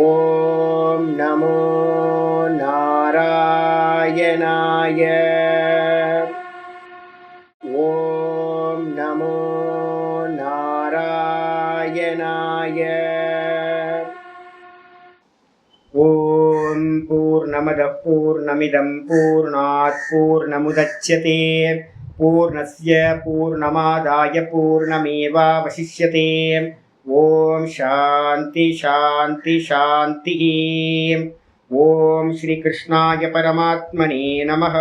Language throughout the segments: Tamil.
ஓம் நமோ நாராயணாய. ஓம் நமோ நாராயணாய. ஓம் பூர்ணமதః பூர்ணமிதம் பூர்ணாத் பூர்ணமுதச்யதே பூர்ணஸ்ய பூர்ணமாதாய பூர்ணமேவாவசிஷ்யதே. ஓம் சாந்தி சாந்தி சாந்தி. ஓம் ஸ்ரீ கிருஷ்ணாய பரமாத்மனே நமः.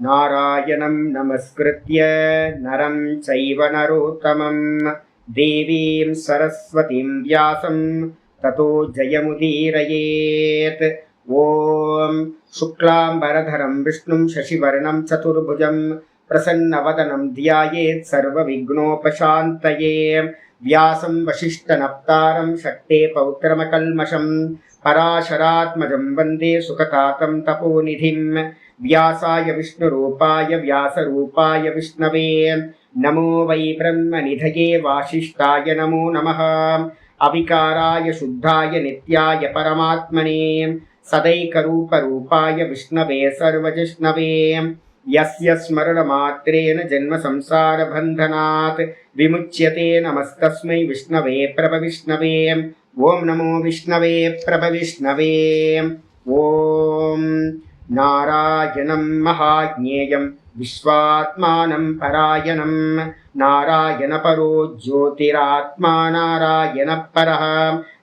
நாராயணம் நமஸ்கிருத்ய நரம் சைவ நரோத்தமம் தேவீம் சரஸ்வதீம் வியாசம் ததோ ஜயமுதீரயேத். ஓம் சுக்லாம்பரதரம் விஷ்ணும் சசிவர்ணம் சதுர்புஜம் பிரசன்னவதனம் த்யாயேத் சர்வவிக்னோபசாந்தயே. வியாசம் வசிஷ்டநப்தாரம் சக்தே பௌத்திரமகல்மஷம் பராசராத்மஜம் வந்தே சுகதாதம் தபோநிதிம். व्यासाय विष्णुरूपाय व्यासरूपाय विष्णवे नमो वै ब्रह्मनिधये वासिष्ठाय नमो नमः. अविकाराय शुद्धाय नित्याय परमात्मने सदैकरूपरूपाय विष्णवे सर्वजिष्णवे. यस्य स्मरणमात्रेण जन्मसंसारबन्धनात् विमुच्यते नमस्तस्मै विष्णवे प्रभविष्णवे. ॐ नमो विष्णवे प्रभविष्णवे. ॐ नारायणं महाज्ञेयं विश्वात्मानं परायणं नारायणपरो ज्योतिरात्मा नारायणपरः.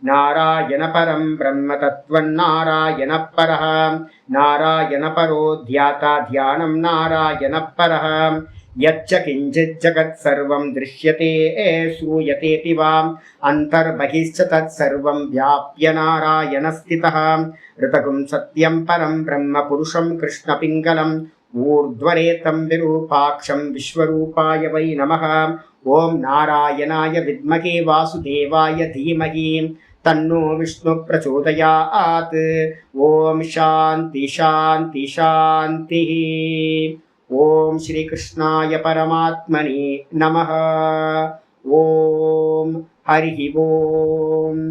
नारायणपरं ब्रह्मतत्त्वं नारायणपरः. नारायणपरो ध्याता ध्यानं नारायणपरः. यच्च किञ्चित् जगत् सर्वं दृश्यते श्रूयतेऽपि वा अन्तर्बहिश्च तत्सर्वं व्याप्य नारायणस्थितः. ऋतगुं सत्यं परं ब्रह्म पुरुषं कृष्णपिङ्गलम् ऊर्ध्वरेतं विरूपाक्षं विश्वरूपाय वै नमः. ॐ नारायणाय विद्महे वासुदेवाय धीमहि तन्नो विष्णु प्रचोदयात्. ॐ शान्ति शान्ति शान्तिः. ஓம் ஸ்ரீ கிருஷ்ணாய பரமாத்மனே நமः. ஓம் ஹரி ஓம்.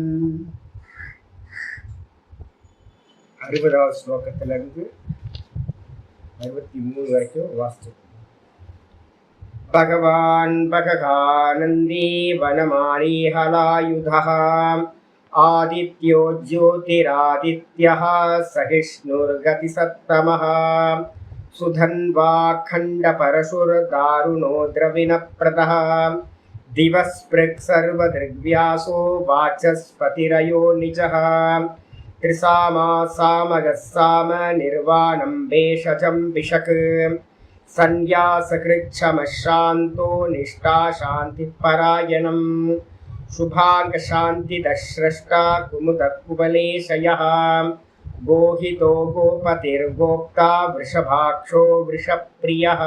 60வது ஸ்லோகத்திலிருந்து 63 வரைக்கும் வாசிச்சு. பகவான் பககானந்தி வனமாலி ஹலாயுதः ஆதித்யோ ஜோதிராதித்யः சகிஷ்ணுர்கதிசத்தமः सुधन्वा खण्डपरशुर्दारुणो द्रविणप्रदः दिवस्पृक् सर्वदृग्व्यासो वाचस्पतिरयो निजः. त्रिसामा सामगः साम निर्वाणं भेषजं विशक् सन्न्यासकृच्छमशान्तो निष्ठा शान्तिपरायणं शुभाङ्गशान्तिदश्रष्टा कुमुदकुबलेशयः. गोहितो गोपतिर्गोप्ता वृषभाक्षो वृषप्रियः.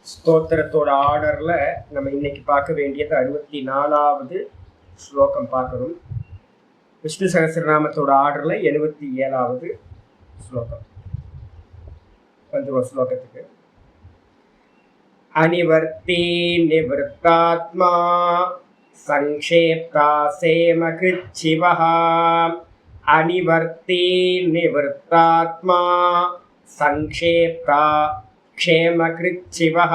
ஸ்தோத்திரத்தோட ஆர்டர்ல நம்ம இன்னைக்கு பார்க்க வேண்டியது 64வது ஸ்லோகம் பார்க்கணும். விஷ்ணு சகஸ்ரநாமத்தோட ஆர்டர்ல 77வது ஸ்லோகம். வந்துருவோம் ஸ்லோகத்துக்கு. அனிவர்த்தி நிவர்த்தாத்மா संक्षेप्ता सेमकृच्छिवः. अनिवर्ती निवृत्तात्मा संक्षेप्ता क्षेमकृच्छिवः.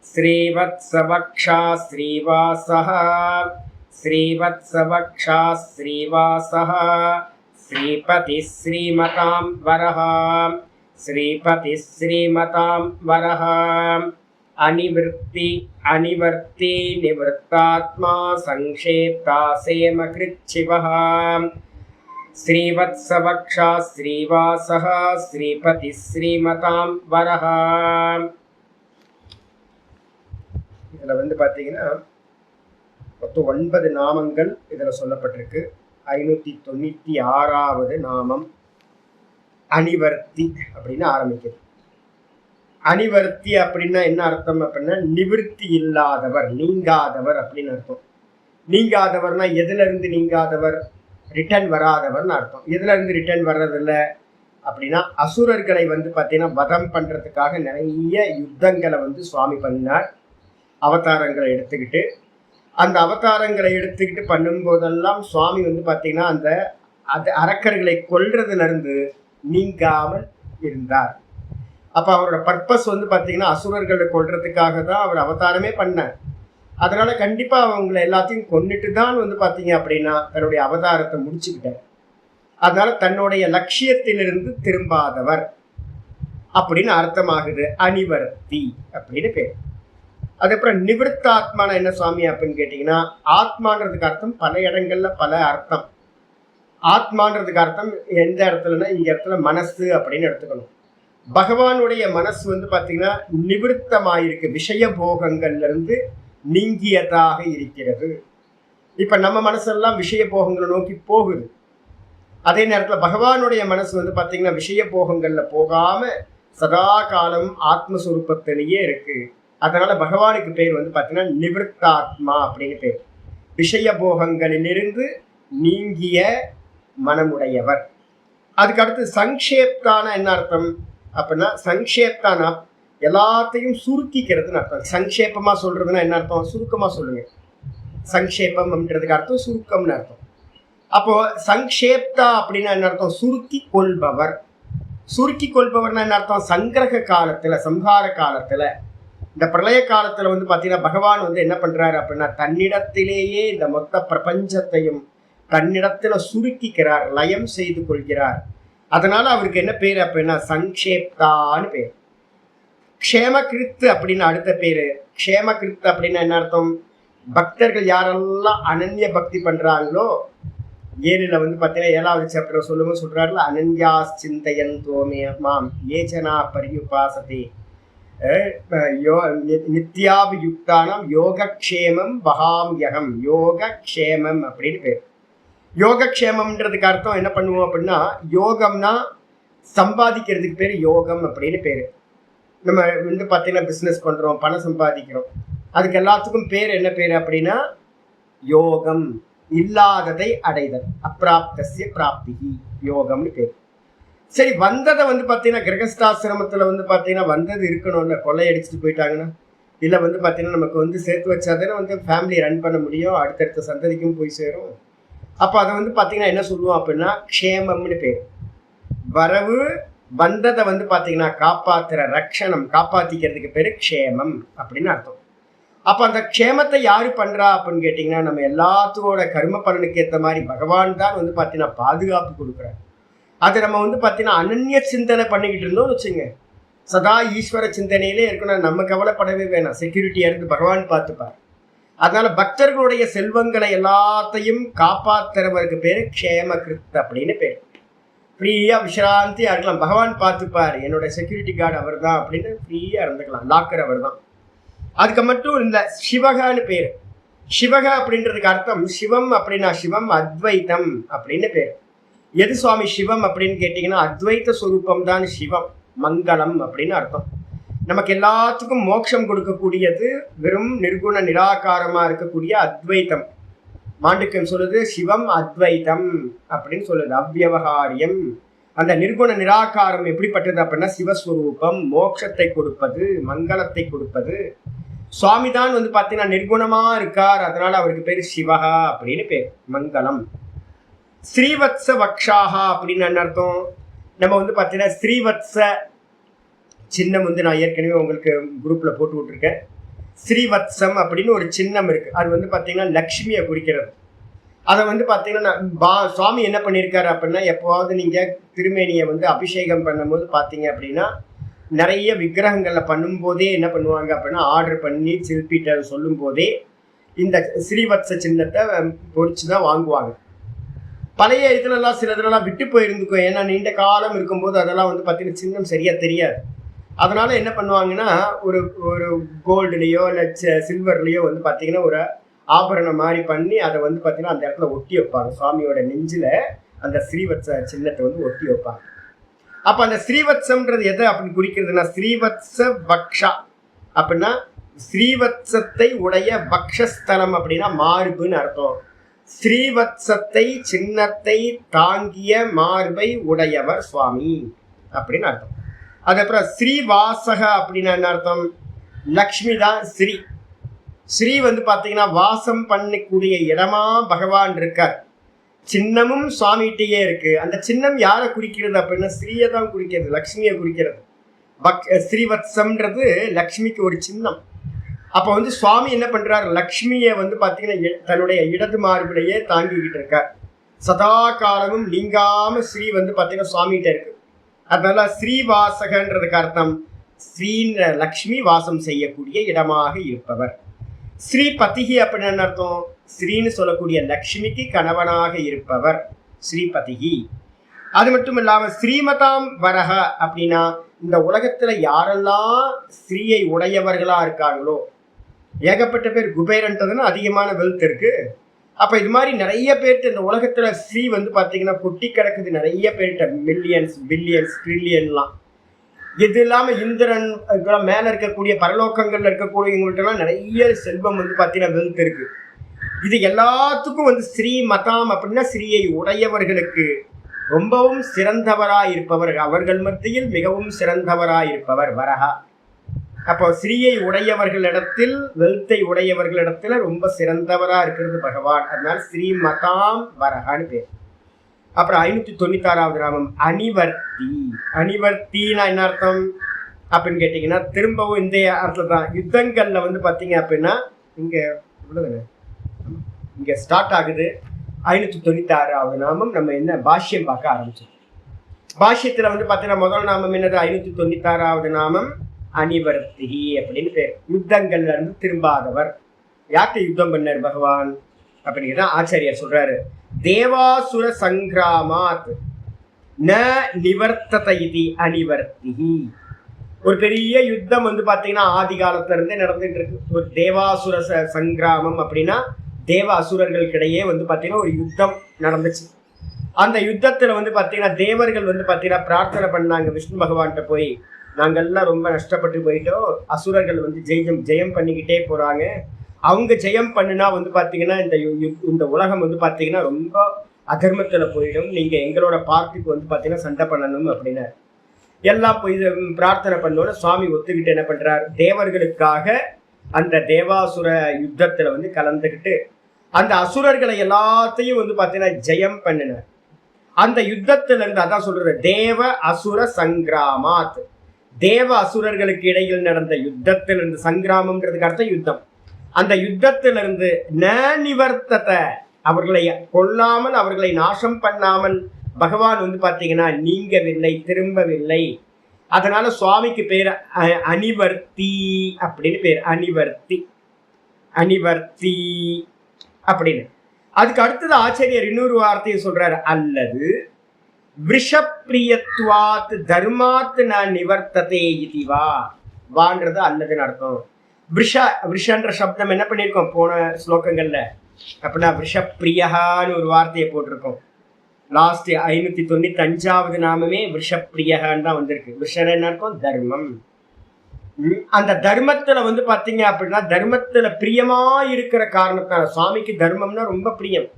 श्रीवत्सवक्षा श्रीवासः श्रीवत्सवक्षा श्रीवासः श्रीपतिः श्रीमतां वरः श्रीपतिः श्रीमतां वरः. अनिवृत्ति अनिवर्ति निवृत्तात्मा संक्षेप्ता सेमकृच्छिवः. श्रीवत्सवक्षा श्रीवासः श्रीपतिः श्रीमतां वरः. இதில் வந்து பார்த்தீங்கன்னா மொத்தம் 9 நாமங்கள் இதில் சொல்லப்பட்டிருக்கு. 596வது நாமம் அனிவர்த்தி அப்படின்னு ஆரம்பிக்குது. அனிவர்த்தி அப்படின்னா என்ன அர்த்தம் அப்படின்னா நிவிருத்தி இல்லாதவர், நீங்காதவர் அப்படின்னு அர்த்தம். நீங்காதவர்னா எதுல இருந்து நீங்காதவர்? ரிட்டர்ன் வராதவர்னு அர்த்தம். எதுல இருந்து ரிட்டர்ன் வர்றதில்ல அப்படின்னா அசுரர்களை வந்து பார்த்தீங்கன்னா வதம் பண்றதுக்காக நிறைய யுத்தங்களை வந்து சுவாமி பண்ணினார். அவதாரங்களை எடுத்துக்கிட்டு அந்த அவதாரங்களை எடுத்துக்கிட்டு பண்ணும்போதெல்லாம் சுவாமி வந்து பார்த்தீங்கன்னா அந்த அரக்கர்களை கொல்றதுல இருந்து நீங்காமல் இருந்தார். அப்ப அவரோட பர்பஸ் வந்து பார்த்தீங்கன்னா அசுரர்களை கொல்றதுக்காக தான் அவர் அவதாரமே பண்ணார். அதனால கண்டிப்பா அவங்களை எல்லாத்தையும் கொண்டுட்டு தான் வந்து பார்த்தீங்க அப்படின்னா தன்னுடைய அவதாரத்தை முடிச்சுக்கிட்டார். அதனால தன்னுடைய லட்சியத்திலிருந்து திரும்பாதவர் அப்படின்னு அர்த்தமாகுது. அனிவர்த்தி அப்படின்னு பேர். அதுக்கப்புறம் நிவர்த்தாத்மான என்ன சுவாமி அப்படின்னு கேட்டீங்கன்னா, ஆத்மான்றதுக்கு அர்த்தம் பல இடங்கள்ல பல அர்த்தம். ஆத்மான்றதுக்கு அர்த்தம் எந்த இடத்துலன்னா இங்க இடத்துல மனசு அப்படின்னு எடுத்துக்கணும். பகவானுடைய மனசு வந்து பாத்தீங்கன்னா நிவிருத்தமாயிருக்கு, விஷய போகங்கள்ல இருந்து நீங்கியதாக இருக்கிறது. இப்ப நம்ம மனசெல்லாம் விஷய போகங்களை நோக்கி போகுது. அதே நேரத்துல பகவானுடைய மனசு வந்து பாத்தீங்கன்னா விஷய போகங்கள்ல போகாம சதா காலம் ஆத்மஸ்வரூபத்திலேயே இருக்கு. அதனால பகவானுக்கு பேர் வந்து பாத்தீங்கன்னா நிவிருத்தாத்மா அப்படின்னு பேர். விஷய போகங்களிலிருந்து நீங்கிய மனமுடையவர். அதுக்கு அடுத்து சங்கேப்தான என்ன அர்த்தம் அப்படின்னா, சங்கேப்தானா எல்லாத்தையும் சுருக்கிக்கிறதுன்னு அர்த்தம். சங்கேபமா சொல்றதுன்னா என்ன அர்த்தம்? சுருக்கமா சொல்லுங்க. சங்கேபம் அப்படின்றதுக்கு அர்த்தம் சுருக்கம்னு அர்த்தம். அப்போ சங்கேப்தா அப்படின்னா என்ன அர்த்தம்? சுருக்கி கொள்பவர். சுருக்கி கொள்பவர்னா என்ன அர்த்தம்? சங்கிரக காலத்துல, சம்ஹார காலத்துல, இந்த பிரளய காலத்துல வந்து பாத்தீங்கன்னா பகவான் வந்து என்ன பண்றாரு அப்படின்னா தன்னிடத்திலேயே இந்த மொத்த பிரபஞ்சத்தையும் தன்னிடத்துல சுருக்கிக்கிறார், லயம் செய்து கொள்கிறார். அதனால அவருக்கு என்ன பேரு அப்படின்னா சங்கேப்தான்னு பேர். க்ஷேமகிருத்து அப்படின்னு அடுத்த பேரு. க்ஷேமகிருத்து அப்படின்னா என்ன அர்த்தம்? பக்தர்கள் யாரெல்லாம் அனன்ய பக்தி பண்றாங்களோ, 7ல வந்து பார்த்தீங்கன்னா 7வது சாப்டர் சொல்லும்போது சொல்றாருல, அனன்யாஸ் சிந்தையன் தோமே மாம் ஏஜனா பரியுபாசதே நித்யாபியுக்தானம் யோகக்ஷேமம் வகாம்யகம். யோகக்ஷேமம் அப்படின்னு பேர். யோகக்ஷேமம்ன்றதுக்கு அர்த்தம் என்ன பண்ணுவோம் அப்படின்னா, யோகம்னா சம்பாதிக்கிறதுக்கு பேர் யோகம் அப்படின்னு பேர். நம்ம வந்து பார்த்தீங்கன்னா பிஸ்னஸ் பண்ணுறோம், பணம் சம்பாதிக்கிறோம், அதுக்கு எல்லாத்துக்கும் பேர் என்ன பேர் அப்படின்னா யோகம். இல்லாததை அடைதல், அப்பிராப்தஸ்ய பிராப்திகி, யோகம்னு பேர். சரி, வந்ததை வந்து பார்த்தீங்கன்னா கிரகஸ்தாசிரமத்தில் வந்து பார்த்தீங்கன்னா வந்தது இருக்கணும்ல. கொள்ளையடிச்சிட்டு போயிட்டாங்கன்னா, இல்லை வந்து பார்த்தீங்கன்னா நமக்கு வந்து சேர்த்து வச்சாதானே வந்து ஃபேமிலி ரன் பண்ண முடியும், அடுத்தடுத்த சந்ததிக்கும் போய் சேரும். அப்போ அதை வந்து பார்த்தீங்கன்னா என்ன சொல்லுவோம் அப்படின்னா க்ஷேமம்னு பேர். வரவு வந்ததை வந்து பார்த்தீங்கன்னா காப்பாற்றுற ரக்ஷணம், காப்பாற்றிக்கிறதுக்கு பேர் க்ஷேமம் அப்படின்னு அர்த்தம். அப்போ அந்த க்ஷேமத்தை யாரு பண்றா அப்படின்னு கேட்டிங்கன்னா, நம்ம எல்லாத்தோட கர்ம பலனுக்கு ஏற்ற மாதிரி பகவான் தான் வந்து பார்த்தீங்கன்னா பாதுகாப்பு கொடுக்குறாரு. அதை நம்ம வந்து பார்த்தீங்கன்னா அனன்ய சிந்தனை பண்ணிக்கிட்டு இருந்தோம்னு வச்சுங்க, சதா ஈஸ்வர சிந்தனையிலே இருக்கணும், நம்ம கவலைப்படவே வேணாம், செக்யூரிட்டியா இருந்து பகவான் பார்த்துப்பார். அதனால பக்தர்களுடைய செல்வங்களை எல்லாத்தையும் காப்பாற்றுறவருக்கு பேரு க்ஷேமகிருத் அப்படின்னு பேர். ஃப்ரீயா விசிராந்தியா இருக்கலாம், பகவான் பார்த்துப்பார், என்னோட செக்யூரிட்டி கார்டு அவர் தான் அப்படின்னு ஃப்ரீயா இருந்துக்கலாம், லாக்கர் அவர் தான். அதுக்கு மட்டும் இந்த சிவகான்னு பேர். சிவக அப்படின்றதுக்கு அர்த்தம் சிவம் அப்படின்னா சிவம் அத்வைத்தம் அப்படின்னு பேர். எது சுவாமி சிவம் அப்படின்னு கேட்டீங்கன்னா அத்வைத்த ஸ்வரூபம் தான் சிவம், மங்களம் அப்படின்னு அர்த்தம். நமக்கு எல்லாத்துக்கும் மோட்சம் கொடுக்கக்கூடியது வெறும் நிர்குண நிராகாரமா இருக்கக்கூடிய அத்வைத்தம். மாண்டிக்கம் சொல்லுது சிவம் அத்வைத்தம் அப்படின்னு சொல்லுது, அவ்யவகாரியம். அந்த நிர்குண நிராகாரம் எப்படிப்பட்டது அப்படின்னா சிவஸ்வரூபம், மோட்சத்தை கொடுப்பது, மங்களத்தை கொடுப்பது. சுவாமி தான் வந்து பார்த்தீங்கன்னா நிர்குணமா இருக்கார், அதனால அவருக்கு பேர் சிவகா அப்படின்னு பேர், மங்களம். ஸ்ரீவத்ஸ வக்ஷாகா அப்படின்னு என்ன அர்த்தம்? நம்ம வந்து பார்த்தீங்கன்னா ஸ்ரீவத்ஸ சின்னம் வந்து நான் ஏற்கனவே உங்களுக்கு குரூப்ல போட்டு விட்டுருக்கேன். ஸ்ரீவத்சம் அப்படின்னு ஒரு சின்னம் இருக்கு, அது வந்து பார்த்தீங்கன்னா லக்ஷ்மியை குறிக்கிறது. அதை வந்து பார்த்தீங்கன்னா சுவாமி என்ன பண்ணியிருக்காரு அப்படின்னா, எப்போவாவது நீங்கள் திருமேனியை வந்து அபிஷேகம் பண்ணும்போது பார்த்தீங்க அப்படின்னா நிறைய விக்கிரகங்களில் பண்ணும்போதே என்ன பண்ணுவாங்க அப்படின்னா ஆர்டர் பண்ணி சிற்பிட்ட சொல்லும் போதே இந்த ஸ்ரீவத்ச சின்னத்தை பொறிச்சு தான் வாங்குவாங்க. பழைய இதுலலாம் சிலதுலலாம் விட்டு போயிருந்துக்கும், ஏன்னா நீண்ட காலம் இருக்கும்போது அதெல்லாம் வந்து பார்த்தீங்கன்னா சின்னம் சரியாக தெரியாது. அதனால என்ன பண்ணுவாங்கன்னா ஒரு ஒரு கோல்டுலேயோ இல்லை சில்வர்லேயோ வந்து பார்த்தீங்கன்னா ஒரு ஆபரணம் மாதிரி பண்ணி அதை வந்து பார்த்தீங்கன்னா அந்த இடத்துல ஒட்டி வைப்பாங்க. சுவாமியோட நெஞ்சில் அந்த ஸ்ரீவத்ச சின்னத்தை வந்து ஒட்டி வைப்பாங்க. அப்போ அந்த ஸ்ரீவத்சம்ன்றது எதை அப்படின்னு குறிக்கிறதுனா ஸ்ரீவத்ச பக்ஷா அப்படின்னா ஸ்ரீவத்சத்தை உடைய பக்ஷஸ்தலம் அப்படின்னா மார்புன்னு அர்த்தம். ஸ்ரீவத்சத்தை சின்னத்தை தாங்கிய மார்பை உடையவர் சுவாமி அப்படின்னு அர்த்தம். அதுக்கப்புறம் ஸ்ரீவாசக அப்படின்னா என்ன அர்த்தம்? லக்ஷ்மி தான் ஸ்ரீ, ஸ்ரீ வந்து பாத்தீங்கன்னா வாசம் பண்ணக்கூடிய இடமா பகவான் இருக்கார். சின்னமும் சுவாமிகிட்டயே இருக்கு. அந்த சின்னம் யாரை குறிக்கிறது அப்படின்னா ஸ்ரீயை தான் குறிக்கிறது, லக்ஷ்மியை குறிக்கிறது. ஸ்ரீவத்சம்ன்றது லக்ஷ்மிக்கு ஒரு சின்னம். அப்ப வந்து சுவாமி என்ன பண்றாரு, லக்ஷ்மியை வந்து பாத்தீங்கன்னா தன்னுடைய இடது மார்பிலேயே தாங்கிக்கிட்டு இருக்கார். சதா காலமும் நீங்காம ஸ்ரீ வந்து பாத்தீங்கன்னா சுவாமிகிட்ட இருக்கு. அதனால ஸ்ரீவாசகன்றதுக்கு அர்த்தம் ஸ்ரீ லக்ஷ்மி வாசம் செய்யக்கூடிய இடமாக இருப்பவர். ஸ்ரீபதிகி அப்படின்னு என்ன அர்த்தம், ஸ்ரீன்னு சொல்லக்கூடிய லக்ஷ்மிக்கு கணவனாக இருப்பவர் ஸ்ரீபதிகி. அது மட்டும் இல்லாம ஸ்ரீமதாம் வரக அப்படின்னா இந்த உலகத்துல யாரெல்லாம் ஸ்ரீயை உடையவர்களா இருக்காங்களோ, ஏகப்பட்ட பேர் குபேரன்றதுன்னு அதிகமான வெல்த் இருக்கு. அப்ப இது மாதிரி நிறைய பேர்ட்டு இந்த உலகத்துல ஸ்ரீ வந்து பாத்தீங்கன்னா கொட்டி கிடக்குது. நிறைய பேர்கிட்ட மில்லியன்ஸ் பில்லியன்ஸ் ட்ரில்லியன்லாம். இது இல்லாம இந்திரன் மேல இருக்கக்கூடிய பரலோகங்கள்ல இருக்கக்கூடியவங்கள்ட்ட நிறைய செல்வம் வந்து பாத்தீங்கன்னா வெல்த் இருக்கு. இது எல்லாத்துக்கும் வந்து ஸ்ரீ மதாம் அப்படின்னா ஸ்ரீயை உடையவர்களுக்கு ரொம்பவும் சிறந்தவராய் இருப்பவர், அவர்கள் மத்தியில் மிகவும் சிறந்தவராய் இருப்பவர் வரஹா. அப்போ ஸ்ரீயை உடையவர்களிடத்தில், வெல்த்தை உடையவர்களிடத்துல ரொம்ப சிறந்தவரா இருக்கிறது பகவான். அதனால ஸ்ரீ மதாம் வரஹான்னு பேர். அப்புறம் 596வது நாமம் அனிவர்த்தி. அனிவர்த்தினா என்ன அர்த்தம் அப்படின்னு கேட்டீங்கன்னா திரும்பவும் இந்த அர்த்தம் தான். யுத்தங்கள்ல வந்து பாத்தீங்க அப்படின்னா இங்க ஸ்டார்ட் ஆகுது 596வது நாமம். நம்ம என்ன பாஷ்யம் பார்க்க ஆரம்பிச்சோம். பாஷ்யத்துல வந்து பாத்தீங்கன்னா முதல் நாமம் என்னது, 596வது நாமம் அனிவர்த்தி அப்படின்னு பேர். யுத்தங்கள்ல இருந்து திரும்பாதவர். யார்கிட்ட யுத்தம் பண்ணார் பகவான் அப்படிங்கிறத ஆச்சாரியார் சொல்றாரு. தேவாசுர சங்கிராமாத் ந நிவர்த்தத இதி அனிவர்த்தி. ஒரு பெரிய யுத்தம் வந்து பாத்தீங்கன்னா ஆதி காலத்துல இருந்தே நடந்துட்டு இருக்கு. ஒரு தேவாசுர சங்கிராமம் அப்படின்னா தேவ அசுரர்களுக்கிடையே வந்து பாத்தீங்கன்னா ஒரு யுத்தம் நடந்துச்சு. அந்த யுத்தத்துல வந்து பாத்தீங்கன்னா தேவர்கள் வந்து பாத்தீங்கன்னா பிரார்த்தனை பண்ணாங்க விஷ்ணு பகவான்கிட்ட போய், நாங்கெல்லாம் ரொம்ப நஷ்டப்பட்டு போயிட்டோம், அசுரர்கள் வந்து ஜெயம் பண்ணிக்கிட்டே போறாங்க, அவங்க ஜெயம் பண்ணுனா வந்து பாத்தீங்கன்னா இந்த உலகம் வந்து பாத்தீங்கன்னா ரொம்ப அதர்மத்துல போயிடும், நீங்க எங்களோட பார்ட்டிக்கு வந்து பாத்தீங்கன்னா சண்டை பண்ணணும் அப்படின்னு எல்லாம் போய் பிரார்த்தனை பண்ணோன்னு சுவாமி ஒத்துக்கிட்டு என்ன பண்றார், தேவர்களுக்காக அந்த தேவாசுர யுத்தத்துல வந்து கலந்துக்கிட்டு அந்த அசுரர்களை எல்லாத்தையும் வந்து பாத்தீங்கன்னா ஜெயம் பண்ணினார். அந்த யுத்தத்துல இருந்து அதான் சொல்றது தேவ அசுர சங்கிராமாத். தேவ அசுரர்களுக்கு இடையில் நடந்த யுத்தத்திலிருந்து, சங்கிராமம்ன்றதுக்கு அர்த்தம் யுத்தம், அந்த யுத்தத்திலிருந்து ந நிவர்த்தத, அவர்களை கொல்லாமல் அவர்களை நாசம் பண்ணாமல் பகவான் வந்து பாத்தீங்கன்னா நீங்கவில்லை, திரும்பவில்லை. அதனால சுவாமிக்கு பேர் அனிவர்த்தி அப்படின்னு பேர். அனிவர்த்தி அனிவர்த்தி அப்படின்னு. அதுக்கு அடுத்தது ஆச்சாரியர் இன்னொரு வார்த்தையை சொல்றாரு, அல்லது விஷப்பிரியத்வாத் தர்மாத் ந நிவர்த்ததே இதுவா. வான்றது அல்லதுன்னு அர்த்தம். விஷன்ற சப்தம் என்ன பண்ணியிருக்கோம் போன ஸ்லோகங்கள்ல அப்படின்னா விஷப்பிரியகான்னு ஒரு வார்த்தையை போட்டிருக்கோம். லாஸ்ட் 595வது நாமமே விஷப்பிரியகான்னு தான் வந்திருக்கு. விஷன் என்ன இருக்கும், தர்மம். அந்த தர்மத்துல வந்து பாத்தீங்க அப்படின்னா தர்மத்துல பிரியமா இருக்கிற காரணத்தால சுவாமிக்கு தர்மம்னா ரொம்ப பிரியம்.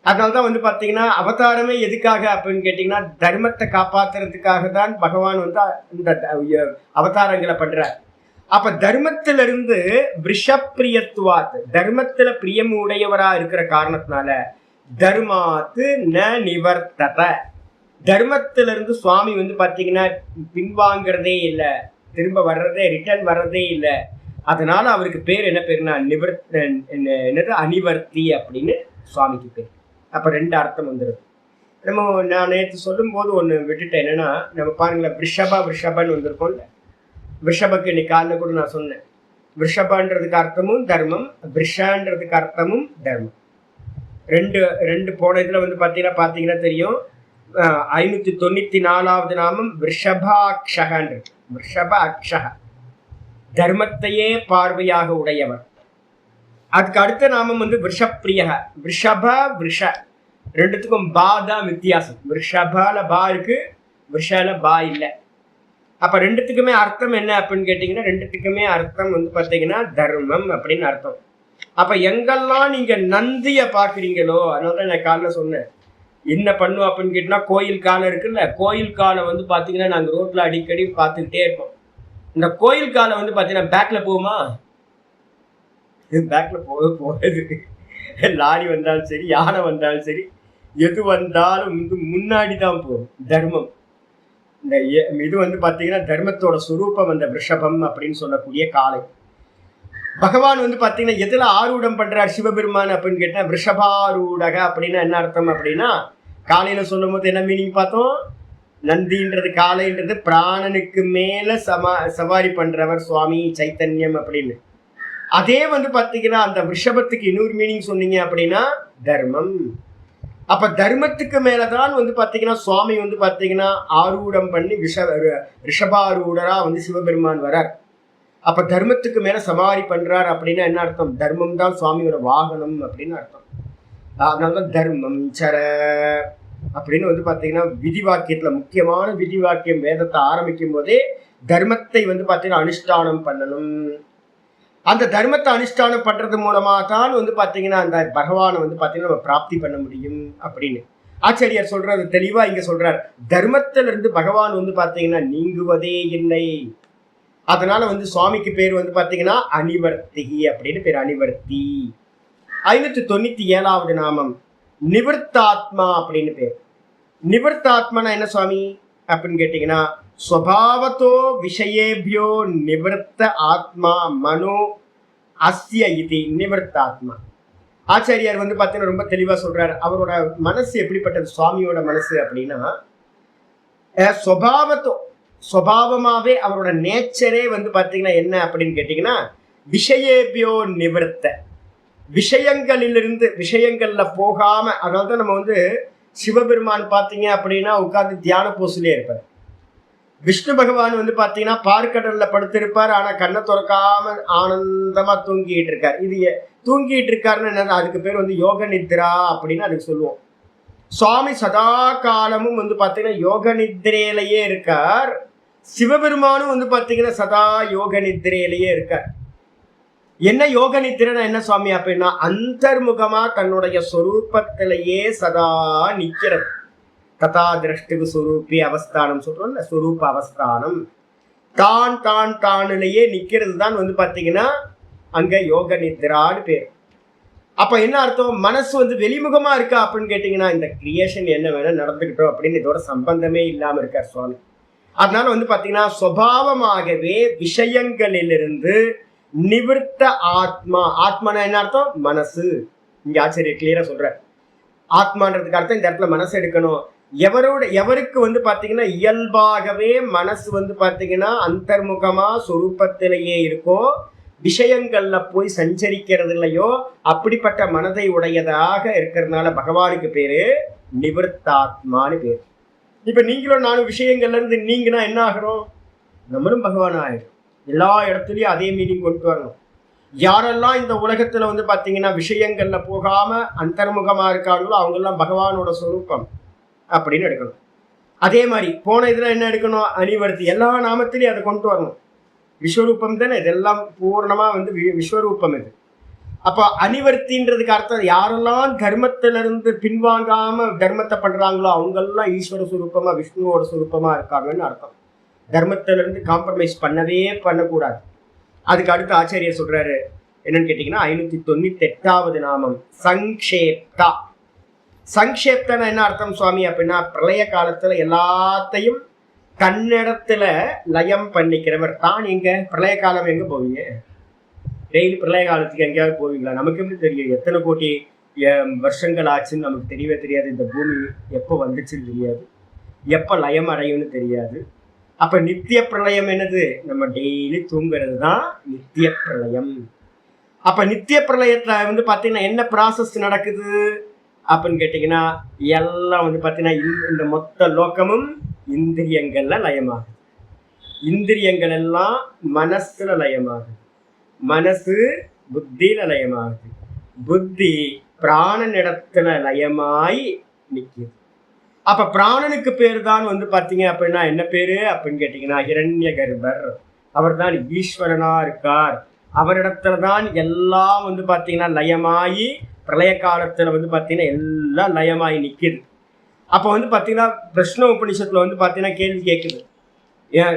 அதனால்தான் வந்து பாத்தீங்கன்னா அவதாரமே எதுக்காக அப்படின்னு கேட்டீங்கன்னா தர்மத்தை காப்பாத்துறதுக்காக தான் பகவான் வந்து இந்த அவதாரங்களை பண்றார். அப்ப தர்மத்திலிருந்து விஷப்பிரியத்துவாத், தர்மத்துல பிரியம் உடையவரா இருக்கிற காரணத்தினால தர்மாத்து ந நிவர்த்தத, தர்மத்திலிருந்து சுவாமி வந்து பாத்தீங்கன்னா பின்வாங்கிறதே இல்லை, திரும்ப வர்றதே, ரிட்டர்ன் வர்றதே இல்லை. அதனால அவருக்கு பேர் என்ன பேருனா என்னது அனிவர்த்தி அப்படின்னு சுவாமிக்கு பேர். அப்ப ரெண்டு அர்த்தம் வந்துடுது. நான் நேற்று சொல்லும் போது ஒன்று விட்டுட்டேன். என்னன்னா நம்ம பாருங்களேன், விஷபன்னு வந்திருக்கோம்ல, விஷபக்கு இன்னைக்கு காலைல கூட நான் சொன்னேன். விஷபன்றதுக்கு அர்த்தமும் தர்மம், விஷன்றதுக்கு அர்த்தமும் தர்மம். ரெண்டு போன இதுல வந்து பாத்தீங்கன்னா தெரியும். 594வது நாமம் விஷபாக்ஷகன்று. விஷப அக்ஷக, தர்மத்தையே பார்வையாக உடையவர். அதுக்கு அடுத்த நாமம் வந்து விஷப்பிரியக. விஷப விஷ ரெண்டுத்துக்கும் பா தான் வித்தியாசம். விஷபால பா இருக்கு, விஷால பா இல்லை. அப்ப ரெண்டுத்துக்குமே அர்த்தம் என்ன அப்படின்னு கேட்டீங்கன்னா ரெண்டுத்துக்குமே அர்த்தம் வந்து பாத்தீங்கன்னா தர்மம் அப்படின்னு அர்த்தம். அப்ப எங்கெல்லாம் நீங்க நந்திய பாக்குறீங்களோ, அதனால நான் காலைல சொன்னேன் என்ன பண்ணும் அப்படின்னு கேட்டீங்கன்னா, கோயில் காலம் இருக்குல்ல, கோயில் காலம் வந்து பாத்தீங்கன்னா நாங்க ரோட்ல அடிக்கடி பார்த்துக்கிட்டே இருப்போம். இந்த கோயில் காலம் வந்து பாத்தீங்கன்னா பேக்ல போகுமா, பேக்ல போகுது. லாரி வந்தாலும் சரி, யானை வந்தாலும் சரி, எது வந்தாலும் முன்னாடி தான் போகும். தர்மம் இந்த இது பார்த்தீங்கன்னா தர்மத்தோட சுரூபம் அந்த ரிஷபம் அப்படின்னு சொல்லக்கூடிய காளை. பகவான் பார்த்தீங்கன்னா எதுல ஆரூடம் பண்றார் சிவபெருமான் அப்படின்னு கேட்டா ரிஷபாரூடக அப்படின்னா என்ன அர்த்தம் அப்படின்னா, காலையில சொல்லும் போது என்ன மீனிங் பார்த்தோம்? நந்தின்றது காளைன்றது பிராணனுக்கு மேல சவாரி பண்றவர் சுவாமி சைத்தன்யம் அப்படின்னு. அதே பார்த்தீங்கன்னா அந்த ரிஷபத்துக்கு இன்னொரு மீனிங் சொன்னீங்க அப்படின்னா தர்மம். அப்ப தர்மத்துக்கு மேலதான் பார்த்தீங்கன்னா சுவாமி பார்த்தீங்கன்னா ஆரூடம் பண்ணி ரிஷபாரூடரா சிவபெருமான் வரார். அப்ப தர்மத்துக்கு மேல சவாரி பண்றார் அப்படின்னா என்ன அர்த்தம்? தர்மம் தான் சுவாமியோட வாகனம் அப்படின்னு அர்த்தம். அதனாலதான் தர்மம் சர அப்படின்னு பார்த்தீங்கன்னா விதி வாக்கியத்துல முக்கியமான விதி வாக்கியம் வேதத்தை ஆரம்பிக்கும் போதே தர்மத்தை பார்த்தீங்கன்னா அனுஷ்டானம் பண்ணணும். அந்த தர்மத்தை அனுஷ்டானம் பண்றது மூலமா தான் பார்த்தீங்கன்னா அந்த பகவானை பார்த்தீங்கன்னா நம்ம பிராப்தி பண்ண முடியும் அப்படின்னு ஆச்சாரியார் சொல்றாரு. தெளிவா இங்க சொல்றார், தர்மத்திலிருந்து பகவான் பார்த்தீங்கன்னா நீங்குவதே இல்லை. அதனால சுவாமிக்கு பேர் பார்த்தீங்கன்னா அனிவர்த்தி அப்படின்னு பேர். அனிவர்த்தி. 597வது நாமம் நிவர்த்தாத்மா அப்படின்னு பேர். நிவர்த்தாத்மனா என்ன சுவாமி அப்படின்னு கேட்டீங்கன்னா, ஸ்வபாவத்தோ விஷயேபியோ நிவர்த்த ஆத்மா மனோ அஸ்ய இது நிவர்த்தாத்மா. ஆச்சாரியார் பார்த்தீங்கன்னா ரொம்ப தெளிவா சொல்றாரு. அவரோட மனசு எப்படிப்பட்டது சுவாமியோட மனசு அப்படின்னா, சுவாவமாவே அவரோட நேச்சரே பார்த்தீங்கன்னா என்ன அப்படின்னு கேட்டீங்கன்னா, விஷயேபியோ நிவர்த்த, விஷயங்கள்ல போகாம. அதாவது நம்ம சிவபெருமான் பார்த்தீங்க அப்படின்னா உட்கார்ந்து தியான போஸ்லயே இருப்பார். விஷ்ணு பகவான் பார்த்தீங்கன்னா பார்க்கடல்ல படுத்திருப்பார். ஆனா கண்ணை திறக்காம ஆனந்தமா தூங்கிட்டு இருக்கார். இது தூங்கிட்டு இருக்காருன்னு என்ன, அதுக்கு பேர் யோக நித்ரா அப்படின்னு அதுக்கு சொல்லுவோம். சுவாமி சதா காலமும் பார்த்தீங்கன்னா யோக நித்ரையிலேயே இருக்கார். சிவபெருமானும் பார்த்தீங்கன்னா சதா யோக நித்ரையிலேயே இருக்கார். என்ன யோக நித்திரனா என்ன சுவாமி அப்படின்னா, அந்தர்முகமா தன்னுடைய சொரூபத்திலேயே சதா நிக்கிறது. ததா திரஷ்டுகு சொரூபி அவஸ்தானம் சொல்றோம்ல, சொரூப அவஸ்தானம். தானிலேயே நிக்கிறது தான் பார்த்தீங்கன்னா அங்க யோக நித்ரான்னு பேர். அப்ப என்ன அர்த்தம்? மனசு வெளிமுகமா இருக்கா அப்படின்னு கேட்டீங்கன்னா, இந்த கிரியேஷன் என்ன வேணா நடந்துக்கிட்டோம் அப்படின்னு இதோட சம்பந்தமே இல்லாம இருக்கார் சுவாமி. அதனால பார்த்தீங்கன்னா சுபாவமாகவே விஷயங்களிலிருந்து நிவர்த்த ஆத்மா. ஆத்மானா என்ன அர்த்தம்? மனசு. இங்க ஆச்சரிய கிளியரா சொல்ற. ஆத்மான்றதுக்கு அர்த்தம் இந்த இடத்துல மனசு எடுக்கணும். எவருக்கு பார்த்தீங்கன்னா இயல்பாகவே மனசு பார்த்தீங்கன்னா அந்தர்முகமா சொரூபத்திலேயே இருக்கோ, விஷயங்கள்ல போய் சஞ்சரிக்கிறது இல்லையோ, அப்படிப்பட்ட மனதை உடையதாக இருக்கிறதுனால பகவானுக்கு பேரு நிவர்த்தாத்மான்னு பேரு. இப்ப நீங்களும் நானும் விஷயங்கள்ல இருந்து நீங்கன்னா என்ன ஆகிறோம்? நம்மளும் பகவான் ஆயிடும். எல்லா இடத்துலயும் அதே மீனிங் கொண்டு வரணும். யாரெல்லாம் இந்த உலகத்துல பாத்தீங்கன்னா விஷயங்கள்ல போகாம அந்தர்முகமா இருக்காங்களோ அவங்கெல்லாம் பகவானோட சொரூபம் அப்படின்னு எடுக்கணும். அதே மாதிரி போன இதுல என்ன எடுக்கணும்? அனிவர்த்தி. எல்லா நாமத்திலையும் அதை கொண்டு வரணும். விஸ்வரூபம் தானே இதெல்லாம் பூர்ணமா விஸ்வரூபம் இது. அப்ப அனிவர்த்தின்றதுக்கு அர்த்தம் யாரெல்லாம் தர்மத்திலிருந்து பின்வாங்காம தர்மத்தை பண்றாங்களோ அவங்கெல்லாம் ஈஸ்வர சுரூபமா விஷ்ணுவோட சுரூபமா இருக்காங்கன்னு அர்த்தம். தர்மத்திலிருந்து காம்ப்ரமைஸ் பண்ணவே பண்ணக்கூடாது. அதுக்கு அடுத்து ஆச்சாரியர் சொல்றாரு என்னன்னு கேட்டீங்கன்னா, 598வது நாமம் சங்கேப்தா. சங்கேப்தனா என்ன அர்த்தம் சுவாமி அப்படின்னா, பிரளய காலத்துல எல்லாத்தையும் தன்னிடத்துல லயம் பண்ணிக்கிறவர் தான். எங்க பிரளய காலம் எங்க போவீங்க? டெய்லி பிரளய காலத்துக்கு எங்கேயாவது போவீங்களா? நமக்கு எப்படி தெரியும் எத்தனை கோடி வருஷங்கள் ஆச்சுன்னு நமக்கு தெரியவே தெரியாது. இந்த பூமி எப்போ வந்துச்சுன்னு தெரியாது, எப்போ லயம் அடையும்னு தெரியாது. அப்ப நித்திய பிரளயம் என்னது? நம்ம டெய்லி தூங்குறது தான் நித்திய பிரளயம். அப்ப நித்திய பிரளயத்துல பாத்தீங்கன்னா என்ன ப்ராசஸ் நடக்குது அப்படின்னு கேட்டீங்கன்னா, எல்லாம் பாத்தீங்கன்னா இந்த மொத்த லோகமும் இந்திரியங்கள்ல லயமாகுது. இந்திரியங்கள் எல்லாம் மனசுல லயமாகுது. மனசு புத்தியில லயமாகுது. புத்தி பிராணனிடத்துல லயமாய் நிற்குது. அப்ப பிராணனுக்கு பேர் தான் பாத்தீங்க அப்படின்னா என்ன பேரு அப்படின்னு கேட்டீங்கன்னா, ஹிரண்ய கர்ப்பர். அவர் தான் ஈஸ்வரனா இருக்கார். அவரிடத்துலதான் எல்லாம் பாத்தீங்கன்னா லயமாயி பிரளய காலத்துல பாத்தீங்கன்னா எல்லாம் லயமாயி நிக்குது. அப்ப பாத்தீங்கன்னா பிரஷ்ன உபநிஷத்துல பாத்தீங்கன்னா கேள்வி கேட்குது,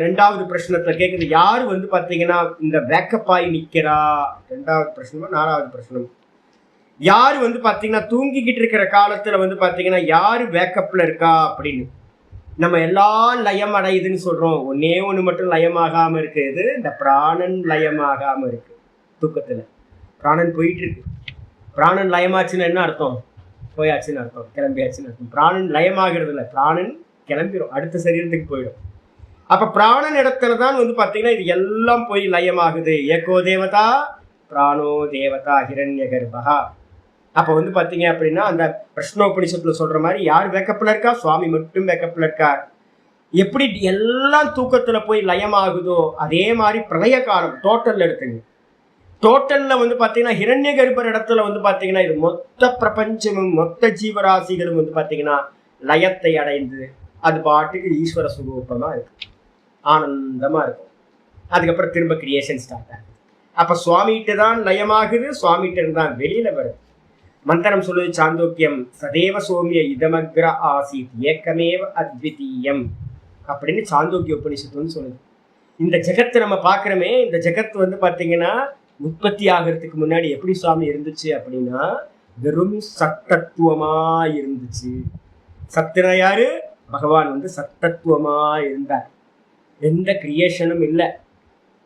ரெண்டாவது பிரச்சனத்துல கேக்குது, யாரு வந்து பாத்தீங்கன்னா இந்த வேக்கப் ஆகி நிக்கிறா? ரெண்டாவது பிரச்சனமா நாலாவது பிரச்சனம், யாரு வந்து பாத்தீங்கன்னா தூங்கிக்கிட்டு இருக்கிற காலத்துல வந்து பாத்தீங்கன்னா யாரு வேக்கப்ல இருக்கா அப்படின்னு. நம்ம எல்லாம் லயம் அடையுதுன்னு சொல்றோம், ஒன்னே ஒண்ணு மட்டும் லயமாகாம இருக்குது, இந்த பிராணன் லயமாகாம இருக்கு. தூக்கத்துல பிராணன் போயிட்டு இருக்கு. பிராணன் லயமாச்சுன்னு என்ன அர்த்தம்? போயாச்சுன்னு அர்த்தம், கிளம்பியாச்சுன்னு அர்த்தம். பிராணன் லயமாகிறது இல்லை, பிராணன் கிளம்பிடும், அடுத்த சரீரத்துக்கு போயிடும். அப்ப பிராணன் இடத்துல தான் வந்து பாத்தீங்கன்னா இது எல்லாம் போய் லயமாகுது. ஏகோ தேவதா பிராணோ தேவதா ஹிரண்ய கர்ப்பா. அப்ப வந்து பாத்தீங்க அப்படின்னா அந்த பிரஷ்னோபனிஷத்துல சொல்ற மாதிரி யார் வேக்கப்ல இருக்கா? சுவாமி மட்டும் வேக்கப்ல இருக்கார். எப்படி எல்லாம் தூக்கத்துல போய் லயமாகுதோ அதே மாதிரி பிரளய காலம் டோட்டல்ல எடுத்துங்க. டோட்டல்ல வந்து பாத்தீங்கன்னா ஹிரண்ய கர்ப்பர் இடத்துல வந்து பாத்தீங்கன்னா இது மொத்த பிரபஞ்சமும் மொத்த ஜீவராசிகளும் வந்து பாத்தீங்கன்னா லயத்தை அடைந்து அது பாட்டுக்கு ஈஸ்வர சுரூபமா இருக்கு, ஆனந்தமா இருக்கும். அதுக்கப்புறம் திரும்ப கிரியேஷன் ஸ்டார்ட் ஆகுது. அப்ப சுவாமிகிட்ட தான் லயமாகுது, சுவாமிகிட்ட இருந்தான் வெளியில வருது. மந்திரம் சொல்லுது சாந்தோக்கியம், சதேவ சோமிய இதமக்ர ஆசீத் ஏக்கமேவ அத்விதீயம் அப்படின்னு சாந்தோக்கிய உபனிஷத்துன்னு சொல்லுது. இந்த ஜெகத்தை நம்ம பார்க்குறோமே, இந்த ஜெகத் வந்து பார்த்தீங்கன்னா உற்பத்தி ஆகிறதுக்கு முன்னாடி எப்படி சுவாமி இருந்துச்சு அப்படின்னா வெறும் சத்தத்துவமா இருந்துச்சு. சத்துனா யாரு? பகவான் வந்து சத்தத்துவமா இருந்தார், எந்த கிரியேஷனும் இல்லை.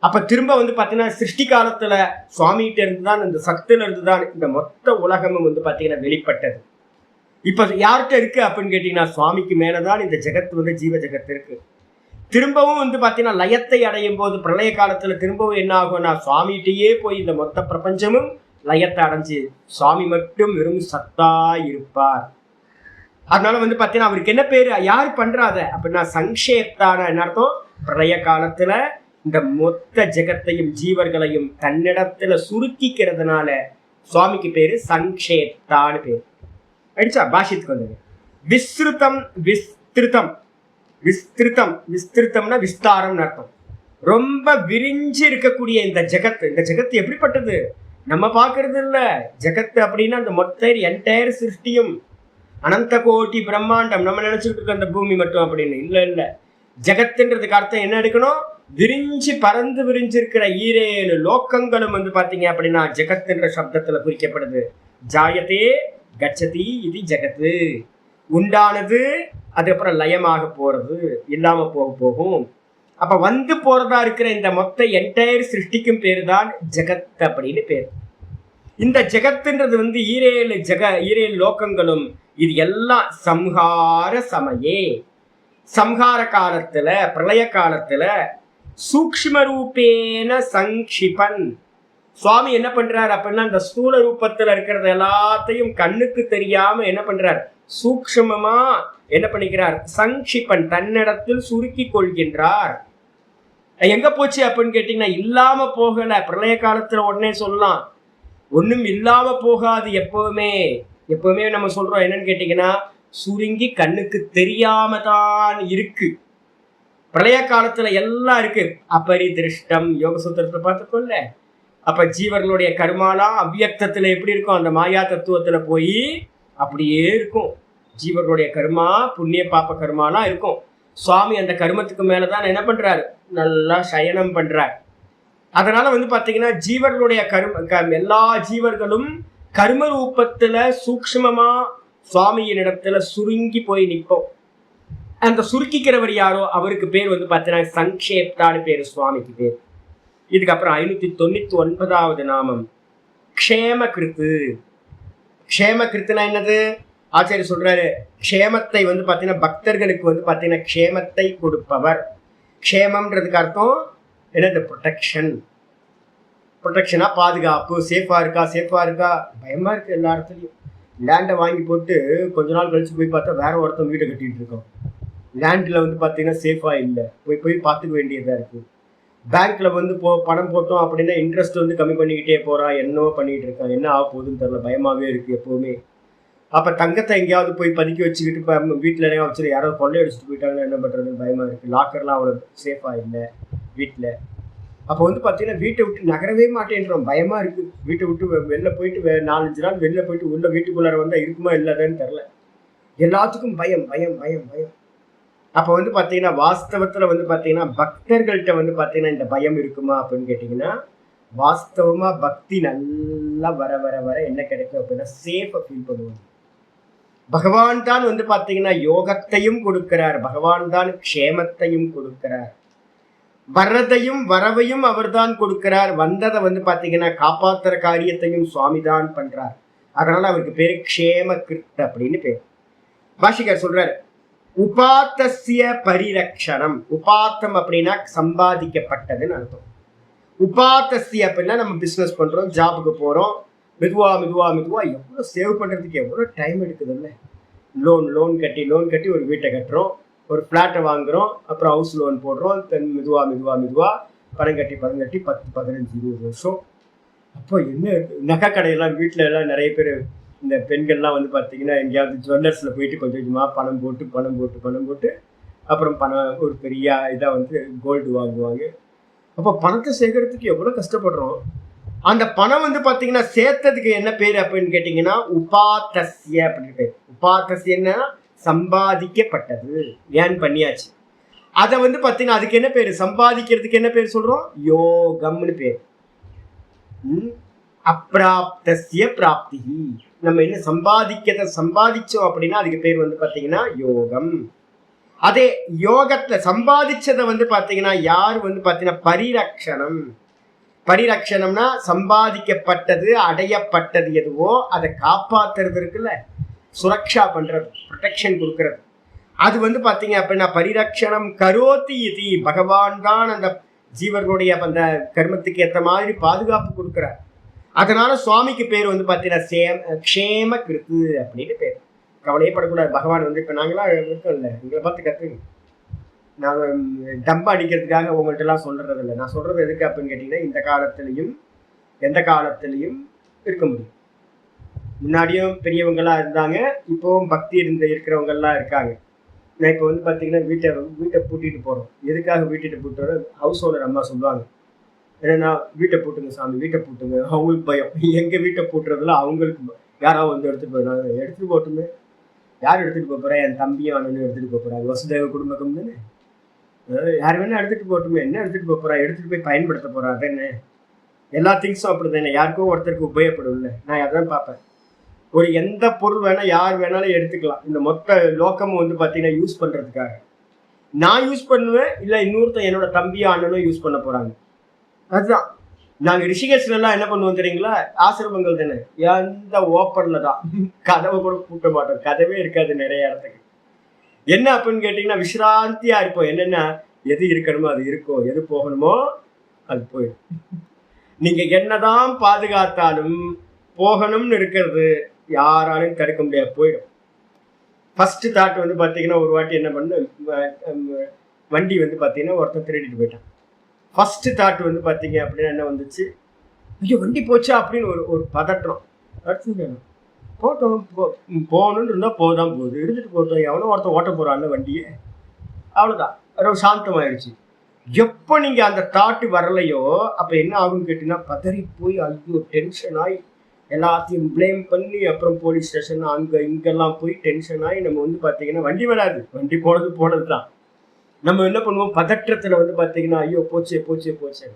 அப்ப திரும்ப வந்து பாத்தீங்கன்னா சிருஷ்டி காலத்துல சுவாமிகிட்ட இருந்துதான், இந்த சத்துல இருந்துதான் இந்த மொத்த உலகமும் வந்து பாத்தீங்கன்னா வெளிப்பட்டது. இப்ப யார்கிட்ட இருக்கு அப்படின்னு கேட்டீங்கன்னா சுவாமிக்கு மேலதான் இந்த ஜெகத் வந்து ஜீவ ஜெகத் இருக்கு. திரும்பவும் வந்து பாத்தீங்கன்னா லயத்தை அடையும் போது பிரளய காலத்துல திரும்பவும் என்ன ஆகும்னா சுவாமிகிட்டயே போய் இந்த மொத்த பிரபஞ்சமும் லயத்தை அடைஞ்சு சுவாமி மட்டும் வெறும் சத்தா இருப்பார். அதனால வந்து பாத்தீங்கன்னா அவருக்கு என்ன பேரு? யார் பண்றாத அப்படின்னா சங்கேப்தான என்ன அர்த்தம்? பிரளய காலத்துல இந்த மொத்த ஜெகத்தையும் ஜீவர்களையும் தன்னிடத்துல சுருக்கிக்கிறதுனால சுவாமிக்கு பேரு சங்கேப்தான்னு பேரு. அடிச்சா பாஷித்துக்கு வந்தது. விஸ்ருதம் விஸ்திருத்தம், விஸ்திருத்தம் விஸ்திருத்தம்னா விஸ்தாரம்னு அர்த்தம். ரொம்ப விரிஞ்சு இருக்கக்கூடிய இந்த ஜெகத், இந்த ஜெகத் எப்படிப்பட்டது? நம்ம பாக்குறது இல்ல. ஜெகத் அப்படின்னா அந்த மொத்த என்டையர் சிருஷ்டியும் அனந்த கோட்டி பிரம்மாண்டம். நம்ம நினைச்சுட்டு இருக்க அந்த பூமி மட்டும் அப்படின்னு இல்ல. இல்ல, ஜெகத்துன்றதுக்கு அர்த்தம் என்ன எடுக்கணும்? விரிஞ்சு பறந்து விரிஞ்சிருக்கிற 7 லோக்கங்களும் வந்து பாத்தீங்க அப்படின்னா ஜெகத் என்ற சப்தத்துல குறிக்கப்படுது. ஜாயத்தே கச்சதி இது ஜெகத்து, உண்டானது, அதுக்கப்புறம் லயமாக போறது, இல்லாம போகும். அப்ப வந்து போறதா இருக்கிற இந்த மொத்த என்டையர் சிருஷ்டிக்கும் பேரு தான் ஜெகத் அப்படின்னு பேரு. இந்த ஜெகத்துன்றது வந்து 7 லோக்கங்களும் இது எல்லாம் சம்ஹார சமயே, சம்ஹார காலத்துல பிரளய காலத்துல சூக்ஷ்ம ரூபேன சங்கிபன். சுவாமி என்ன பண்றார் அப்படின்னா இந்த ஸ்தூல ரூபத்துல இருக்கிறது எல்லாத்தையும் கண்ணுக்கு தெரியாம என்ன பண்றார்? சூக்ஷ்மமா என்ன பண்ணிக்கிறார்? சங்கிபன், தன்னிடத்தில் சுருக்கி கொள்கின்றார். எங்க போச்சு அப்படின்னு கேட்டீங்கன்னா இல்லாம போகல. பிரளய காலத்துல உடனே சொல்லலாம், ஒண்ணும் இல்லாம போகாது. எப்பவுமே நம்ம சொல்றோம் என்னன்னு கேட்டீங்கன்னா சுருங்கி கண்ணுக்கு தெரியாம தான் இருக்கு. பிரளய காலத்துல எல்லாம் இருக்கு. அபரிதிருஷ்டம் யோக சூத்திரத்தை பார்த்துக்கோல்ல. அப்ப ஜீவர்களுடைய கர்மாலாம் அவ்வியக்தத்துல எப்படி இருக்கும்? அந்த மாயா தத்துவத்துல போய் அப்படியே இருக்கும். ஜீவர்களுடைய கர்மா, புண்ணிய பாப்ப கர்மாலாம் இருக்கும். சுவாமி அந்த கர்மத்துக்கு மேலதான் என்ன பண்றாரு? நல்லா சயனம் பண்றார். அதனால வந்து பாத்தீங்கன்னா ஜீவர்களுடைய எல்லா ஜீவர்களும் கர்ம ரூபத்துல சூக்ஷ்மமா சுவாமியின் இடத்துல சுருங்கி போய் நிற்போம். அந்த சுருக்கிக்கிறவர் யாரோ அவருக்கு பேர் வந்து பார்த்தீங்கன்னா சங்கேப்தான்னு பேரு சுவாமிக்கு பேர். இதுக்கப்புறம் 599வது நாமம் க்ஷேமகிருத்து. க்ஷேமகிருத்துனா என்னது? ஆச்சாரியர் சொல்றாரு, க்ஷேமத்தை வந்து பார்த்தீங்கன்னா பக்தர்களுக்கு வந்து பார்த்தீங்கன்னா க்ஷேமத்தை கொடுப்பவர். க்ஷேமம்ன்றதுக்கு அர்த்தம் என்னது? ப்ரொடெக்ஷன். ப்ரொடெக்ஷனா பாதுகாப்பு. சேஃபா இருக்கா? பயமா இருக்கு எல்லா இடத்துலையும். லேண்டை வாங்கி போட்டு கொஞ்ச நாள் கழிச்சு போய் பார்த்தா வேற ஒருத்தன் வீட்டை கட்டிட்டு இருக்கோம். லேண்டில் வந்து பார்த்தீங்கன்னா சேஃபா இல்லை, போய் பார்த்துக்க வேண்டியதாக இருக்குது. பேங்க்கில் வந்து பணம் போட்டோம் அப்படின்னா இன்ட்ரெஸ்ட் வந்து கம்மி பண்ணிக்கிட்டே போகிறான், என்னவோ பண்ணிகிட்டு இருக்கான், என்ன ஆக போகுதுன்னு தெரில, பயமாகவே இருக்குது எப்போவுமே. அப்போ தங்கத்தை எங்கேயாவது போய் பதுக்கி வச்சுக்கிட்டு இப்போ வீட்டில் என்ன வச்சுட்டு யாராவது கொள்ளை அடிச்சுட்டு போயிட்டாங்கன்னா என்ன பண்ணுறதுன்னு பயமாக இருக்குது. லாக்கர்லாம் அவ்வளோ சேஃபாக இல்லை வீட்டில். அப்போ வந்து பார்த்தீங்கன்னா வீட்டை விட்டு நகரவே மாட்டேன்றோம், பயமாக இருக்குது. வீட்டை விட்டு வெளில போயிட்டு 4-5 நாள் வெளில போயிட்டு உள்ள வீட்டுக்குள்ளார வந்தால் இருக்குமா இல்லாதான்னு தெரில. எல்லாத்துக்கும் பயம். அப்போ வந்து பார்த்தீங்கன்னா வாஸ்தவத்துல வந்து பார்த்தீங்கன்னா பக்தர்கள்ட்ட வந்து பார்த்தீங்கன்னா இந்த பயம் இருக்குமா அப்படின்னு கேட்டிங்கன்னா, வாஸ்தவமா பக்தி நல்லா வர வர வர என்ன கிடைக்கும் அப்படின்னா சேஃபா ஃபீல் பண்ணுவாங்க. பகவான் தான் வந்து பார்த்தீங்கன்னா யோகத்தையும் கொடுக்கிறார், பகவான் தான் க்ஷேமத்தையும் கொடுக்கிறார், வர்றதையும் வரவையும் அவர்தான் கொடுக்கிறார், வந்ததை வந்து பார்த்தீங்கன்னா காப்பாத்துற காரியத்தையும் சுவாமி தான் பண்றார். அதனால அவருக்கு பேரு க்ஷேம கிருத் அப்படின்னு பேர். பாஷிகர் சொல்றாரு, உபாத்தஸ்ய பரிரக்ஷணம். உபாத்தம் அப்படின்னா சம்பாதிக்கப்பட்டதுன்னு அர்த்தம். உபாத்தஸ்ய அப்படின்னா நம்ம பிசினஸ் பண்றோம், ஜாபுக்கு போறோம், மெதுவா மெதுவா மெதுவா எவ்வளோ சேவ் பண்றதுக்கு எவ்வளோ டைம் எடுக்குதுல்ல. லோன் கட்டி ஒரு வீட்டை கட்டுறோம், ஒரு ஃப்ளாட்டை வாங்குறோம், அப்புறம் ஹவுஸ் லோன் போடுறோம், மெதுவா மெதுவா மெதுவா பணம் கட்டி 10, 15, 20 வருஷம். அப்போ என்ன நகை கடையெல்லாம் வீட்டில எல்லாம் நிறைய பேர் இந்த பெண்கள்லாம் வந்து பார்த்தீங்கன்னா எங்கேயாவது ஜுவல்லர்ஸில் போயிட்டு கொஞ்சம் கொஞ்சமாக பணம் போட்டு அப்புறம் ஒரு பெரிய இதாக வந்து கோல்டு வாங்குவாங்க. அப்போ பணத்தை சேர்க்கறதுக்கு எவ்வளோ கஷ்டப்படுறோம். அந்த பணம் வந்து பார்த்தீங்கன்னா சேர்த்ததுக்கு என்ன பேர் அப்படின்னு கேட்டிங்கன்னா உபாத்தஸ்ய அப்படின்னு பேர். உபாத்தஸ்யன்னா சம்பாதிக்கப்பட்டது, ஏன் பண்ணியாச்சு. அதை வந்து பார்த்தீங்கன்னா அதுக்கு என்ன பேர், சம்பாதிக்கிறதுக்கு என்ன பேர் சொல்கிறோம், யோகம்னு பேர். அப்பிராப்தஸ்ய பிராப்தி. நம்ம என்ன சம்பாதிச்சோம் அப்படின்னா அதுக்கு பேர் வந்து பாத்தீங்கன்னா யோகம். அதே யோகத்துல சம்பாதிச்சதை வந்து பாத்தீங்கன்னா யார் வந்து பாத்தீங்கன்னா பரிரக்ஷணம். பரிரக்ஷணம்னா சம்பாதிக்கப்பட்டது அடையப்பட்டது எதுவோ அதை காப்பாத்துறது இருக்குல்ல, சுரக்ஷா பண்றது, ப்ரொடெக்ஷன் கொடுக்கறது. அது வந்து பாத்தீங்க அப்படின்னா பரிரக்ஷணம் கரோதி இது. பகவான் தான் அந்த ஜீவர்களுடைய அந்த கர்மத்துக்கு ஏற்ற மாதிரி பாதுகாப்பு கொடுக்கிறார். அதனால சுவாமிக்கு பேர் வந்து பார்த்தீங்கன்னா க்ஷேம கிருத்து அப்படின்னு பேர். கவலையே படக்கூடாது. பகவான் வந்து இப்போ நாங்களாம் இருக்கோம் இல்லை, எங்களை பார்த்து கற்றுங்க. நாங்கள் டம்ப அடிக்கிறதுக்காக உங்கள்கிட்ட எல்லாம் சொல்றது இல்லை. நான் சொல்றது எதுக்கு அப்படின்னு கேட்டிங்கன்னா இந்த காலத்திலையும் எந்த காலத்திலையும் இருக்க முடியும். முன்னாடியும் பெரியவங்களாம் இருந்தாங்க, இப்போவும் பக்தி இருக்கிறவங்கெல்லாம் இருக்காங்க. நான் இப்போ வந்து பார்த்தீங்கன்னா வீட்டை பூட்டிட்டு போகிறோம். எதுக்காக வீட்டை பூட்டு வர ஹவுஸ் ஓனர் அம்மா சொல்லுவாங்க, ஏன்னா வீட்டை பூட்டுங்க சாமி, வீட்டை பூட்டுங்க. அவங்களுக்கு பயம், எங்கள் வீட்டை பூட்டுறதுல அவங்களுக்கு யாராவது வந்து எடுத்துகிட்டு போயிடுறாங்க. எடுத்துகிட்டு போட்டுமே, யார் எடுத்துகிட்டு போகிறா, என் தம்பியும் அண்ணனும் எடுத்துகிட்டு போகிறாங்க, வசுதேவ குடும்பம் தானே, யார் வேணா எடுத்துகிட்டு போட்டுமே, என்ன எடுத்துகிட்டு போகிறா, எடுத்துகிட்டு போய் பயன்படுத்த போகிறா, அதானே. எல்லா திங்ஸும் அப்படி தானே, யாருக்கோ ஒருத்தருக்கு உபயோகப்படும் இல்லை. நான் அதான் பார்ப்பேன். ஒரு எந்த பொருள் வேணா யார் வேணாலும் எடுத்துக்கலாம். இந்த மொத்த லோக்கமும் வந்து பார்த்தீங்கன்னா யூஸ் பண்ணுறதுக்காக நான் யூஸ் பண்ணுவேன், இல்லை இன்னொருத்தன் என்னோட தம்பியும் அண்ணனும் யூஸ் பண்ண போகிறாங்க. அதுதான் நாங்கள் ரிஷிகேஷ்லாம் என்ன பண்ணுவோம் தெரியுங்களா, ஆசிரமங்கள் தானே, எந்த ஓப்பனில் தான், கதவை கூட பூட்ட மாட்டோம், கதவே இருக்காது நிறைய இடத்துக்கு. என்ன அப்படின்னு கேட்டிங்கன்னா விசிராந்தியாக இருப்போம். என்னென்னா எது இருக்கணுமோ அது இருக்கும், எது போகணுமோ அது போயிடும். நீங்கள் என்னதான் பாதுகாத்தாலும் போகணும்னு இருக்கிறது யாராலும் தடுக்க முடியாது, போயிடும். ஃபர்ஸ்ட் தாட் வந்து பார்த்தீங்கன்னா ஒரு வாட்டி என்ன பண்ண, வண்டி வந்து பார்த்தீங்கன்னா ஒருத்தன் திருடிட்டு போயிட்டான். ஃபர்ஸ்ட் தாட் வந்து பார்த்தீங்க அப்படின்னா என்ன வந்துச்சு, ஐயோ வண்டி போச்சா அப்படின்னு ஒரு பதற்றம். அடுத்து போட்டோம், போகணுன்னு இருந்தால் போதான் போகுது, எடுத்துகிட்டு போட்டோம், எவனோ ஒருத்தன் ஓட்ட போகிறான்ல வண்டியை, அவ்வளோதான், ரொம்ப சாந்தமாயிடுச்சு. எப்போ நீங்கள் அந்த தாட்டு வரலையோ அப்போ என்ன ஆகும்னு கேட்டிங்கன்னா பதறி போய் ஐயோ டென்ஷன் ஆகி எல்லாத்தையும் பிளேம் பண்ணி அப்புறம் போலீஸ் ஸ்டேஷன் அங்கே இங்கெல்லாம் போய் டென்ஷன் ஆகி நம்ம வந்து பார்த்தீங்கன்னா வண்டி வராது, வண்டி போனது தான். நம்ம என்ன பண்ணுவோம், பதற்றத்தில் வந்து பார்த்தீங்கன்னா ஐயோ போச்சே.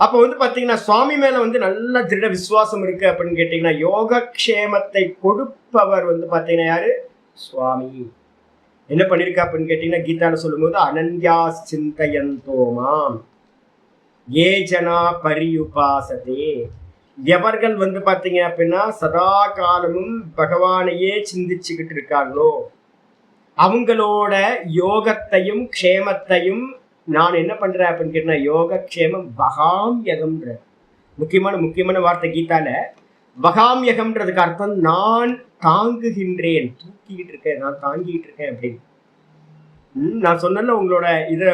அப்போ வந்து பார்த்தீங்கன்னா சுவாமி மேலே வந்து நல்ல திருட விசுவாசம் இருக்குது அப்படின்னு கேட்டிங்கன்னா யோகக்ஷேமத்தை கொடுப்பவர் வந்து பார்த்தீங்கன்னா யாரு, சுவாமி. என்ன பண்ணியிருக்கா அப்படின்னு கேட்டிங்கன்னா கீதாவில் சொல்லும்போது அனன்யா சிந்தயந்தோமாம் ஏ ஜனா பரியுபாசதே. எவர்கள் வந்து பார்த்தீங்க அப்படின்னா சதா காலமும் பகவானையே சிந்திச்சுக்கிட்டு இருக்காங்களோ அவங்களோட யோகத்தையும் க்ஷேமத்தையும் நான் என்ன பண்றேன் அப்படின்னு கேட்டா யோகக்ஷேமம் பகாம் யகம்ன்ற முக்கியமான வார்த்தை கீதால. பகாம் யகம்ன்றதுக்கு அர்த்தம் நான் தாங்குகின்றேன், தூக்கிக்கிட்டு இருக்கேன், நான் தாங்கிட்டு இருக்கேன் அப்படின்னு. நான் சொன்னல உங்களோட இதை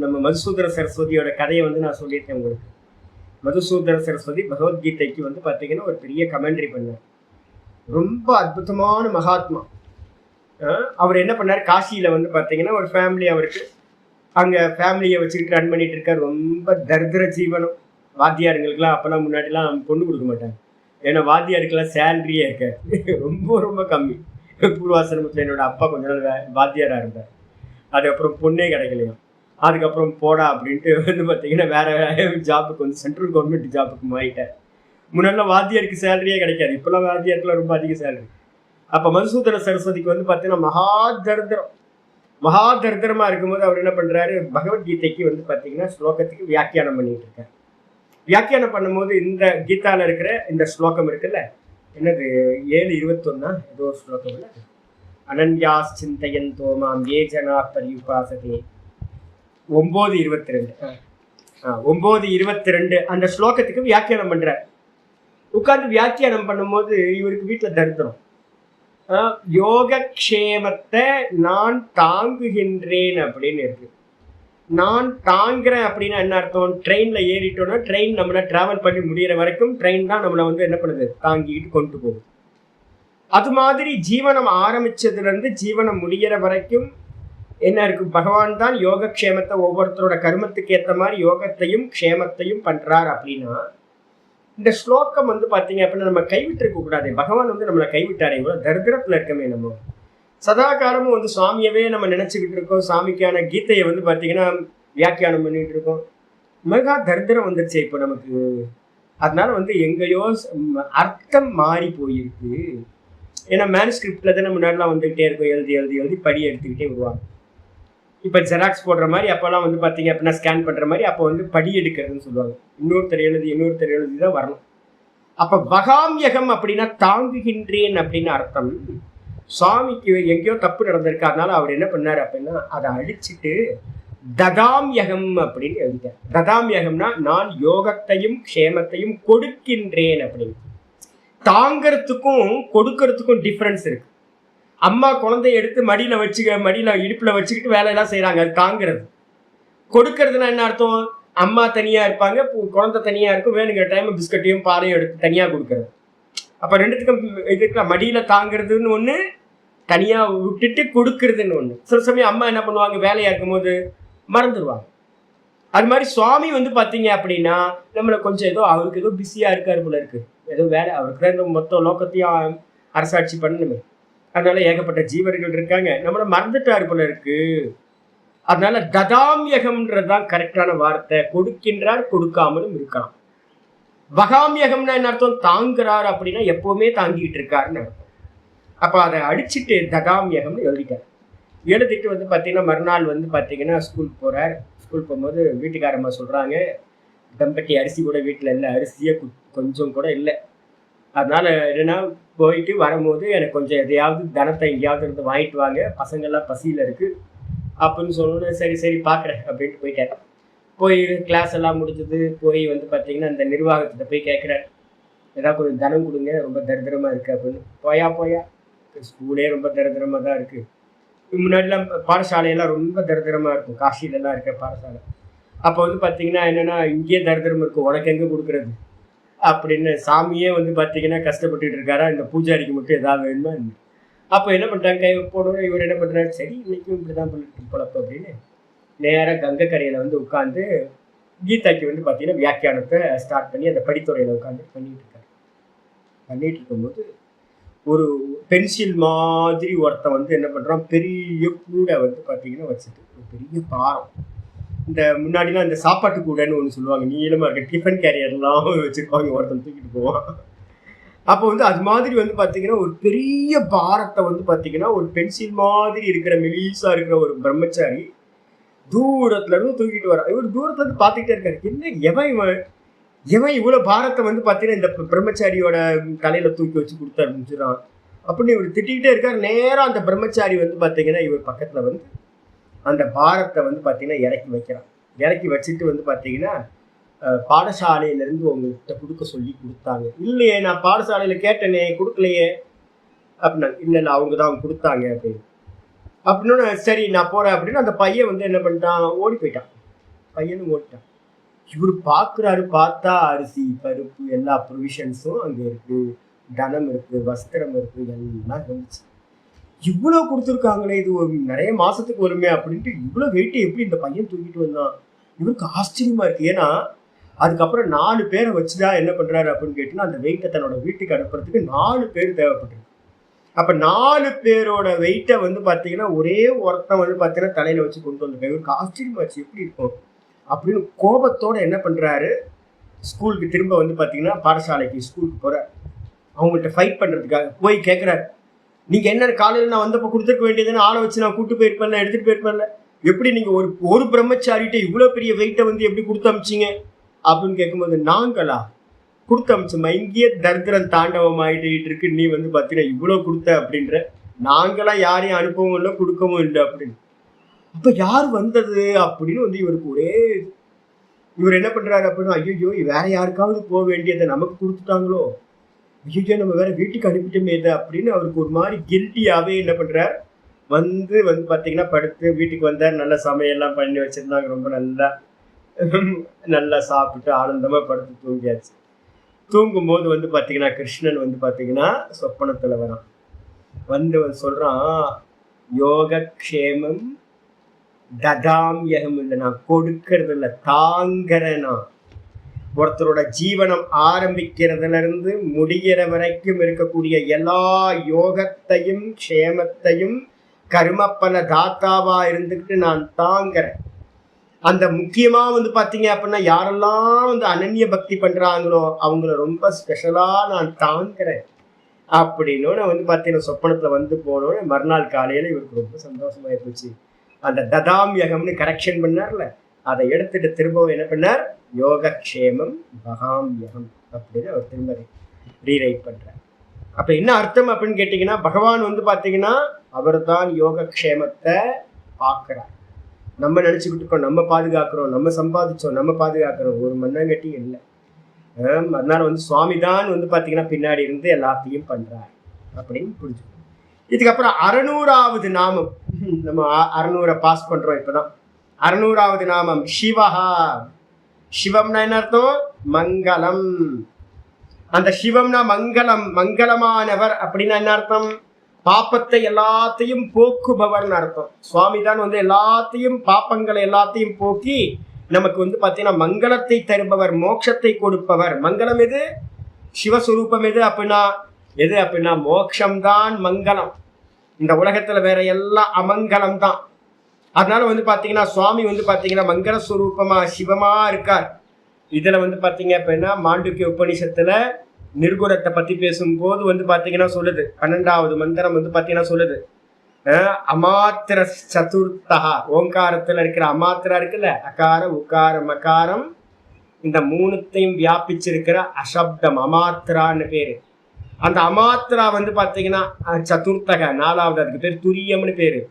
நம்ம மதுசூதர சரஸ்வதியோட கதையை வந்து நான் சொல்லியிருக்கேன் உங்களுக்கு. மதுசூதர சரஸ்வதி பகவத்கீதைக்கு வந்து பார்த்தீங்கன்னா ஒரு பெரிய கமெண்ட்ரி பண்ணார். ரொம்ப அற்புதமான மகாத்மா. அவர் என்ன பண்ணார், காசியில் வந்து பார்த்தீங்கன்னா ஒரு ஃபேமிலி அவருக்கு அங்கே ஃபேமிலியை வச்சுக்கிட்டு ரன் பண்ணிட்டு இருக்கார். ரொம்ப தரித்திர ஜீவனம். வாத்தியாருங்களுக்கெல்லாம் அப்போல்லாம் முன்னாடிலாம் பொண்ணு கொடுக்க மாட்டாங்க, ஏன்னா வாத்தியாருக்கெல்லாம் சேலரியே இருக்காது, ரொம்ப கம்மி. பூர்வாசிரமத்தில் என்னோட அப்பா கொஞ்ச நாள் வாத்தியாராக இருந்தார். அதுக்கப்புறம் பொண்ணே கிடைக்கலையும். அதுக்கப்புறம் போடா அப்படின்ட்டு வந்து பார்த்தீங்கன்னா வேற ஜாபுக்கு வந்து சென்ட்ரல் கவர்மெண்ட் ஜாபுக்கு மாறிட்டார். முன்னாடி வாத்தியாருக்கு சேலரியே கிடைக்காது, இப்பெல்லாம் வாத்தியாருக்குலாம் ரொம்ப அதிக சேலரி. அப்ப மதுசூதன சரஸ்வதிக்கு வந்து பார்த்தீங்கன்னா மகா தரித்திரமா இருக்கும்போது அவர் என்ன பண்றாரு, பகவத்கீதைக்கு வந்து பார்த்தீங்கன்னா ஸ்லோகத்துக்கு வியாக்கியானம் பண்ணிட்டு இருக்காரு. வியாக்கியானம் பண்ணும்போது இந்த கீதால இருக்கிற இந்த ஸ்லோகம் இருக்குல்ல, என்னது 7:21 ஏதோ ஸ்லோகம் இல்லை, அனன்யாஸ் சிந்தையந்தோ மாம் ஏ ஜனா பரியுபாசதே, 9:22 9:22 அந்த ஸ்லோகத்துக்கு வியாக்கியானம் பண்றார். உட்கார்ந்து வியாக்கியானம் பண்ணும்போது இவருக்கு வீட்டுல தரித்திரம். யோகக்ஷேமத்தை நான் தாங்குகின்றேன் அப்படின்னு இருக்கு. நான் தாங்குறேன் அப்படின்னா என்ன அர்த்தம்? ட்ரெயின்ல ஏறிட்டோம்னா ட்ரெயின் நம்மளை டிராவல் பண்ணி முடிகிற வரைக்கும் ட்ரெயின் தான் நம்மளை வந்து என்ன பண்ணுது, தாங்கிட்டு கொண்டு போகுது. அது மாதிரி ஜீவனம் ஆரம்பிச்சதுல இருந்து ஜீவனம் முடிகிற வரைக்கும் என்ன இருக்கு, பகவான் தான் யோகக்ஷேமத்தை ஒவ்வொருத்தரோட கர்மத்துக்கு ஏற்ற மாதிரி யோகத்தையும் க்ஷேமத்தையும் பண்றார். அப்படின்னா இந்த ஸ்லோகம் வந்து பார்த்தீங்க அப்படின்னா நம்ம கைவிட்டு இருக்க கூடாது. பகவான் வந்து நம்மளை கைவிட்டாரே, இவ்வளோ தரித்திரத்தில் இருக்கமே, நம்ம சதா காலமும் வந்து சுவாமியவே நம்ம நினைச்சுக்கிட்டு இருக்கோம். சாமிக்கான கீதையை வந்து பார்த்தீங்கன்னா வியாக்கியானம் பண்ணிட்டு இருக்கோம். மிக தரித்திரம் வந்துருச்சு இப்போ நமக்கு. அதனால வந்து எங்கேயோ அர்த்தம் மாறி போயிருக்கு. ஏன்னா மேனுஸ்கிரிப்ட்ல தானே முன்னாடிலாம் வந்துகிட்டே இருக்கும், எழுதி எழுதி எழுதி படி எடுத்துக்கிட்டே வருவாங்க. இப்போ ஜெராக்ஸ் போடுற மாதிரி அப்போல்லாம் வந்து பார்த்தீங்க அப்படின்னா ஸ்கேன் பண்ணுற மாதிரி அப்போ வந்து படி எடுக்கிறதுன்னு சொல்லுவாங்க. இன்னொருத்தர் எழுதி தான் வரணும். அப்போ வகாம்யகம் அப்படின்னா தாங்குகின்றேன் அப்படின்னு அர்த்தம். சுவாமிக்கு எங்கேயோ தப்பு நடந்திருக்கு, அதனால அவர் என்ன பண்ணார் அப்படின்னா அதை அடிச்சுட்டு ததாம்யகம் அப்படின்னு எழுதிட்டார். ததாம்யகம்னா நான் யோகத்தையும் க்ஷேமத்தையும் கொடுக்கின்றேன் அப்படின்னு. தாங்கிறதுக்கும் கொடுக்கறதுக்கும் டிஃப்ரென்ஸ் இருக்கு. அம்மா குழந்தைய எடுத்து மடியில இடுப்புல வச்சுக்கிட்டு வேலையெல்லாம் செய்யறாங்க, அது தாங்கிறது. கொடுக்கறதுனா என்ன அர்த்தம்? அம்மா தனியா இருப்பாங்க, குழந்தை தனியா இருக்கும், வேணுங்கிற டைம் பிஸ்கட்டையும் பாலையும் எடுத்து தனியா கொடுக்கறது. அப்ப ரெண்டுத்துக்கும் இதுக்கு மடியில தாங்கிறதுன்னு ஒண்ணு, தனியா விட்டுட்டு கொடுக்கறதுன்னு ஒண்ணு. சில சமயம் அம்மா என்ன பண்ணுவாங்க, வேலையா இருக்கும் போது மறந்துடுவாங்க. அது மாதிரி சுவாமி வந்து பாத்தீங்க அப்படின்னா நம்மளை கொஞ்சம் ஏதோ அவருக்கு ஏதோ பிஸியா இருக்காரு போல இருக்கு, ஏதோ வேலை, அவருக்கு தான் இந்த மொத்த லோகத்தையும் அரசாட்சி பண்ணணுமே, அதனால ஏகப்பட்ட ஜீவர்கள் இருக்காங்க, நம்மளை மறந்துட்டாரு போல இருக்கு. அதனால ததாம்யகம்ன்றதுதான் கரெக்டான வார்த்தை. கொடுக்கின்றார், கொடுக்காமலும் இருக்கலாம். வகாம்யகம்னா என்ன அர்த்தம்? தாங்குறார் அப்படின்னா எப்பவுமே தாங்கிட்டு இருக்காருன்னு அர்த்தம். அப்ப அதை அடிச்சுட்டு ததாம்யகம்னு எழுதிட்டார். எழுதிட்டு வந்து பார்த்தீங்கன்னா மறுநாள் வந்து பார்த்தீங்கன்னா ஸ்கூலுக்கு போறார். ஸ்கூல் போகும்போது வீட்டுக்காரம்மா சொல்றாங்க, தம்பட்டி அரிசி கூட வீட்டில் இல்லை, அரிசியே கொஞ்சம் கூட இல்லை. அதனால என்னன்னா போயிட்டு வரும்போது எனக்கு கொஞ்சம் எதையாவது தனத்தை எங்கேயாவது இருந்து வாங்கிட்டு வாங்க, பசங்கள்லாம் பசியில் இருக்கு அப்படின்னு சொல்லணும். சரி சரி பார்க்குறேன் அப்படின்ட்டு போயிட்டார். போய் கிளாஸ் எல்லாம் முடிஞ்சது, போய் வந்து பார்த்தீங்கன்னா இந்த நிர்வாகத்திட்ட போய் கேட்குறாரு, ஏதாவது கொஞ்சம் தனம் கொடுங்க, ரொம்ப தரித்திரமா இருக்கு அப்படின்னு. போயா ஸ்கூலே ரொம்ப தரித்திரமா தான் இருக்கு. முன்னாடிலாம் பாடசாலையெல்லாம் ரொம்ப தரித்திரமா இருக்கும், காசிலெல்லாம் இருக்க பாடசாலை. அப்போ வந்து பார்த்தீங்கன்னா என்னன்னா இங்கேயே தரித்திரம் இருக்கும், உனக்கு எங்கே கொடுக்குறது அப்படின்னு சாமியே வந்து பார்த்தீங்கன்னா கஷ்டப்பட்டுட்டு இருக்காரா, இந்த பூஜாரிக்கு மட்டும் ஏதாவது வேணுமா. அப்போ என்ன பண்ணுறாங்க, கை போடணும். இவர் என்ன பண்ணுறாரு, சரி இன்னைக்கும் இப்படி தான் பண்ணிட்டு பொழப்பு அப்படின்னு நேராக கங்கை கரையில் வந்து உட்காந்து கீதாக்கு வந்து பார்த்தீங்கன்னா வியாக்கியானத்தை ஸ்டார்ட் பண்ணி அந்த படித்துறையில் உட்காந்து பண்ணிட்டு இருக்கும்போது ஒரு பென்சில் மாதிரி ஒருத்தன் வந்து என்ன பண்ணுறான், பெரிய கூடை வந்து பார்த்தீங்கன்னா வச்சுட்டு ஒரு பெரிய பாரம், இந்த முன்னாடிலாம் இந்த சாப்பாட்டு கூடைன்னு ஒன்று சொல்லுவாங்க, நீளமாக இருக்க டிஃபன் கேரியர்லாம் வச்சுருப்பாங்க, ஒருத்தன் தூக்கிட்டு போவான். அப்போ வந்து அது மாதிரி வந்து பார்த்தீங்கன்னா ஒரு பெரிய பாரத்தை வந்து பார்த்தீங்கன்னா ஒரு பென்சில் மாதிரி இருக்கிற மெலிசா இருக்கிற ஒரு பிரம்மச்சாரி தூரத்துல இருந்து தூக்கிட்டு வர. இவர் தூரத்துல இருந்து பார்த்துக்கிட்டே இருக்காரு, என்ன எவன் இவ்வளவு பாரத்தை வந்து பார்த்தீங்கன்னா இந்த பிரம்மச்சாரியோட தலையில தூக்கி வச்சு கொடுத்து ஆரம்பிச்சிடான் அப்படின்னு இவர் திட்டிக்கிட்டே இருக்காரு. நேரம் அந்த பிரம்மச்சாரி வந்து பார்த்தீங்கன்னா இவர் பக்கத்துல வந்து அந்த பாரத்தை வந்து பார்த்தீங்கன்னா இறக்கி வச்சுட்டு வந்து பார்த்தீங்கன்னா பாடசாலையிலேருந்து உங்கள்கிட்ட கொடுக்க சொல்லி கொடுத்தாங்க. இல்லையே, நான் பாடசாலையில் கேட்டேனே கொடுக்கலையே அப்படின்னா. இல்லை அவங்க தான் கொடுத்தாங்க அப்படின்னு. சரி நான் போகிறேன் அப்படின்னு அந்த பையன் வந்து என்ன பண்ணிட்டான், ஓடி போயிட்டான். பையனும் ஓடிட்டான். இவர் பார்க்குறாரு, பார்த்தா அரிசி பருப்பு எல்லா ப்ரொவிஷன்ஸும் அங்கே இருக்குது, தனம் இருக்குது, வஸ்திரம் இருக்குது, எல்லாம் இருந்துச்சு. இவ்வளோ கொடுத்துருக்காங்களே, இது ஒரு நிறைய மாதத்துக்கு வருமே அப்படின்ட்டு இவ்வளோ வெயிட்டு எப்படி இந்த பையன் தூக்கிட்டு வந்தான். இவருக்கு ஆச்சரியமா இருக்கு. ஏன்னா அதுக்கப்புறம் 4 பேரை வச்சுதான் என்ன பண்ணுறாரு அப்படின்னு கேட்டிங்கன்னா அந்த வெயிட்டை தன்னோட வீட்டுக்கு அனுப்புறதுக்கு 4 பேர் தேவைப்பட்டிருக்கு. அப்ப 4 பேரோட வெயிட்டை வந்து பாத்தீங்கன்னா ஒரே ஒருத்தன் வந்து பாத்தீங்கன்னா தலையில வச்சு கொண்டு வந்திருக்காரு. இவருக்கு ஆச்சரியமாச்சு, எப்படி இருக்கும் அப்படின்னு கோபத்தோட என்ன பண்றாரு, ஸ்கூலுக்கு திரும்ப வந்து பாத்தீங்கன்னா பாடசாலைக்கு ஸ்கூலுக்கு போறாரு. அவங்கள்ட்ட ஃபைட் பண்றதுக்காக போய் கேட்கிறாரு, நீங்க என்ன காலையில் நான் வந்தப்போ கொடுத்துருக்க வேண்டியதுன்னு ஆளை வச்சு நான் கூட்டு போயிருப்பேன்ல, எடுத்துட்டு போயிருப்பேன்ல, எப்படி நீங்க ஒரு பிரம்மச்சாரிட்ட இவ்வளவு பெரிய வெயிட்டை வந்து எப்படி கொடுத்து அமிச்சிங்க அப்படின்னு கேட்கும்போது, நாங்களா கொடுத்து அமிச்சோம்மா, இங்கேயே தரித்திரம் தாண்டவம் ஆயிட்டு இருக்கு, நீ வந்து பாத்தீங்கன்னா இவ்வளவு கொடுத்த அப்படின்ற, நாங்களாம் யாரையும் அனுப்பவும் இல்லை கொடுக்கவும் இல்லை அப்படின்னு. அப்ப யார் வந்தது அப்படின்னு வந்து இவருக்கு ஒரே, இவர் என்ன பண்றாரு அப்படின்னா, ஐயோ வேற யாருக்காவது போக வேண்டியதை நமக்கு கொடுத்துட்டாங்களோ, ஐயோ நம்ம வேற வீட்டுக்கு அனுப்பிட்டோமே இதை அப்படின்னு அவருக்கு ஒரு மாதிரி கில்ட்டியாவே என்ன பண்றார், வந்து பாத்தீங்கன்னா படுத்து வீட்டுக்கு வந்தார். நல்ல சமையல்லாம் பண்ணி வச்சிருந்தாங்க, ரொம்ப நல்லா சாப்பிட்டு ஆனந்தமா படுத்து தூங்கியாச்சு. தூங்கும் போது வந்து பாத்தீங்கன்னா கிருஷ்ணன் வந்து பாத்தீங்கன்னா சொப்பனத்துல வரான். வந்து சொல்றான், யோகக்ஷேமம் ததாம்யகம் இல்லை, நான் கொடுக்கறது இல்லை, தாங்கிறேனா. ஒருத்தரோட ஜீவனம் ஆரம்பிக்கிறதுல இருந்து முடிகிற வரைக்கும் இருக்கக்கூடிய எல்லா யோகத்தையும் க்ஷேமத்தையும் கர்மப்பன தாத்தாவா இருந்துக்கிட்டு நான் தாங்கிறேன். அந்த முக்கியமா வந்து பாத்தீங்க அப்படின்னா யாரெல்லாம் வந்து அனன்ய பக்தி பண்றாங்களோ அவங்கள ரொம்ப ஸ்பெஷலா நான் தாங்கிறேன் அப்படின்னு வந்து பாத்தீங்கன்னா சொப்பனத்துல வந்து போனோன்னு மறுநாள் காலையில இவருக்கு ரொம்ப சந்தோஷமாயி போச்சு. அந்த ததாம்யகம்னு கரெக்ஷன் பண்ணார்ல, அதை எடுத்துட்டு திரும்பவும் என்ன பண்ணார், யோகக்ஷேமம் பகாம்யகம் அப்படின்னு அவர் திரும்ப ரீரைட் பண்றார். அப்ப என்ன அர்த்தம் அப்படின்னு கேட்டீங்கன்னா, பகவான் வந்து பாத்தீங்கன்னா அவர் தான் யோகக்ஷேமத்தை பார்க்கிறார். நம்ம நினைச்சுக்கிட்டு இருக்கோம் நம்ம பாதுகாக்கிறோம், நம்ம சம்பாதிச்சோம் நம்ம பாதுகாக்கிறோம், ஒரு மண்ணங்கட்டி இல்லை. அதனால வந்து சுவாமி தான் வந்து பாத்தீங்கன்னா பின்னாடி இருந்து எல்லாத்தையும் பண்றார் அப்படின்னு புரிஞ்சுக்கணும். இதுக்கப்புறம் 600வது நாமம், நம்ம 600 பாஸ் பண்றோம் இப்பதான். 600வது நாமம் சிவஹா. சிவம்னா என்ன அர்த்தம், மங்களம். அந்த சிவம்னா மங்களம், மங்களமானவர் அப்படின்னா என்ன அர்த்தம், பாப்பத்தை எல்லாத்தையும் போக்குபவர்னு அர்த்தம். சுவாமி தான் வந்து எல்லாத்தையும் பாப்பங்களை எல்லாத்தையும் போக்கி நமக்கு வந்து பாத்தீங்கன்னா மங்களத்தை தருபவர், மோட்சத்தை கொடுப்பவர். மங்களம் எது, சிவஸ்வரூபம் எது அப்படின்னா மோட்சம்தான் மங்களம். இந்த உலகத்துல வேற எல்லாம் அமங்கலம் தான். அதனால வந்து பாத்தீங்கன்னா சுவாமி வந்து பாத்தீங்கன்னா மங்களஸ்வரூபமா சிவமா இருக்கார். இதுல வந்து பாத்தீங்க அப்படின்னா மாண்டூக்கிய உபநிஷத்துல நிர்குணத்தை பத்தி பேசும்போது வந்து பாத்தீங்கன்னா சொல்லுது, 12வது மந்திரம் வந்து பாத்தீங்கன்னா சொல்லுது, அமாத்திர சதுர்த்தா, ஓங்காரத்துல இருக்கிற அமாத்திரா இருக்குல்ல, அகார உக்கார மகாரம், இந்த மூணுத்தையும் வியாபிச்சிருக்கிற அசப்தம் அமாத்திரான்னு பேரு. அந்த அமாத்திரா வந்து பாத்தீங்கன்னா சதுர்த்தக 4வது, அதுக்கு பேர் துரியம்னு பேரு.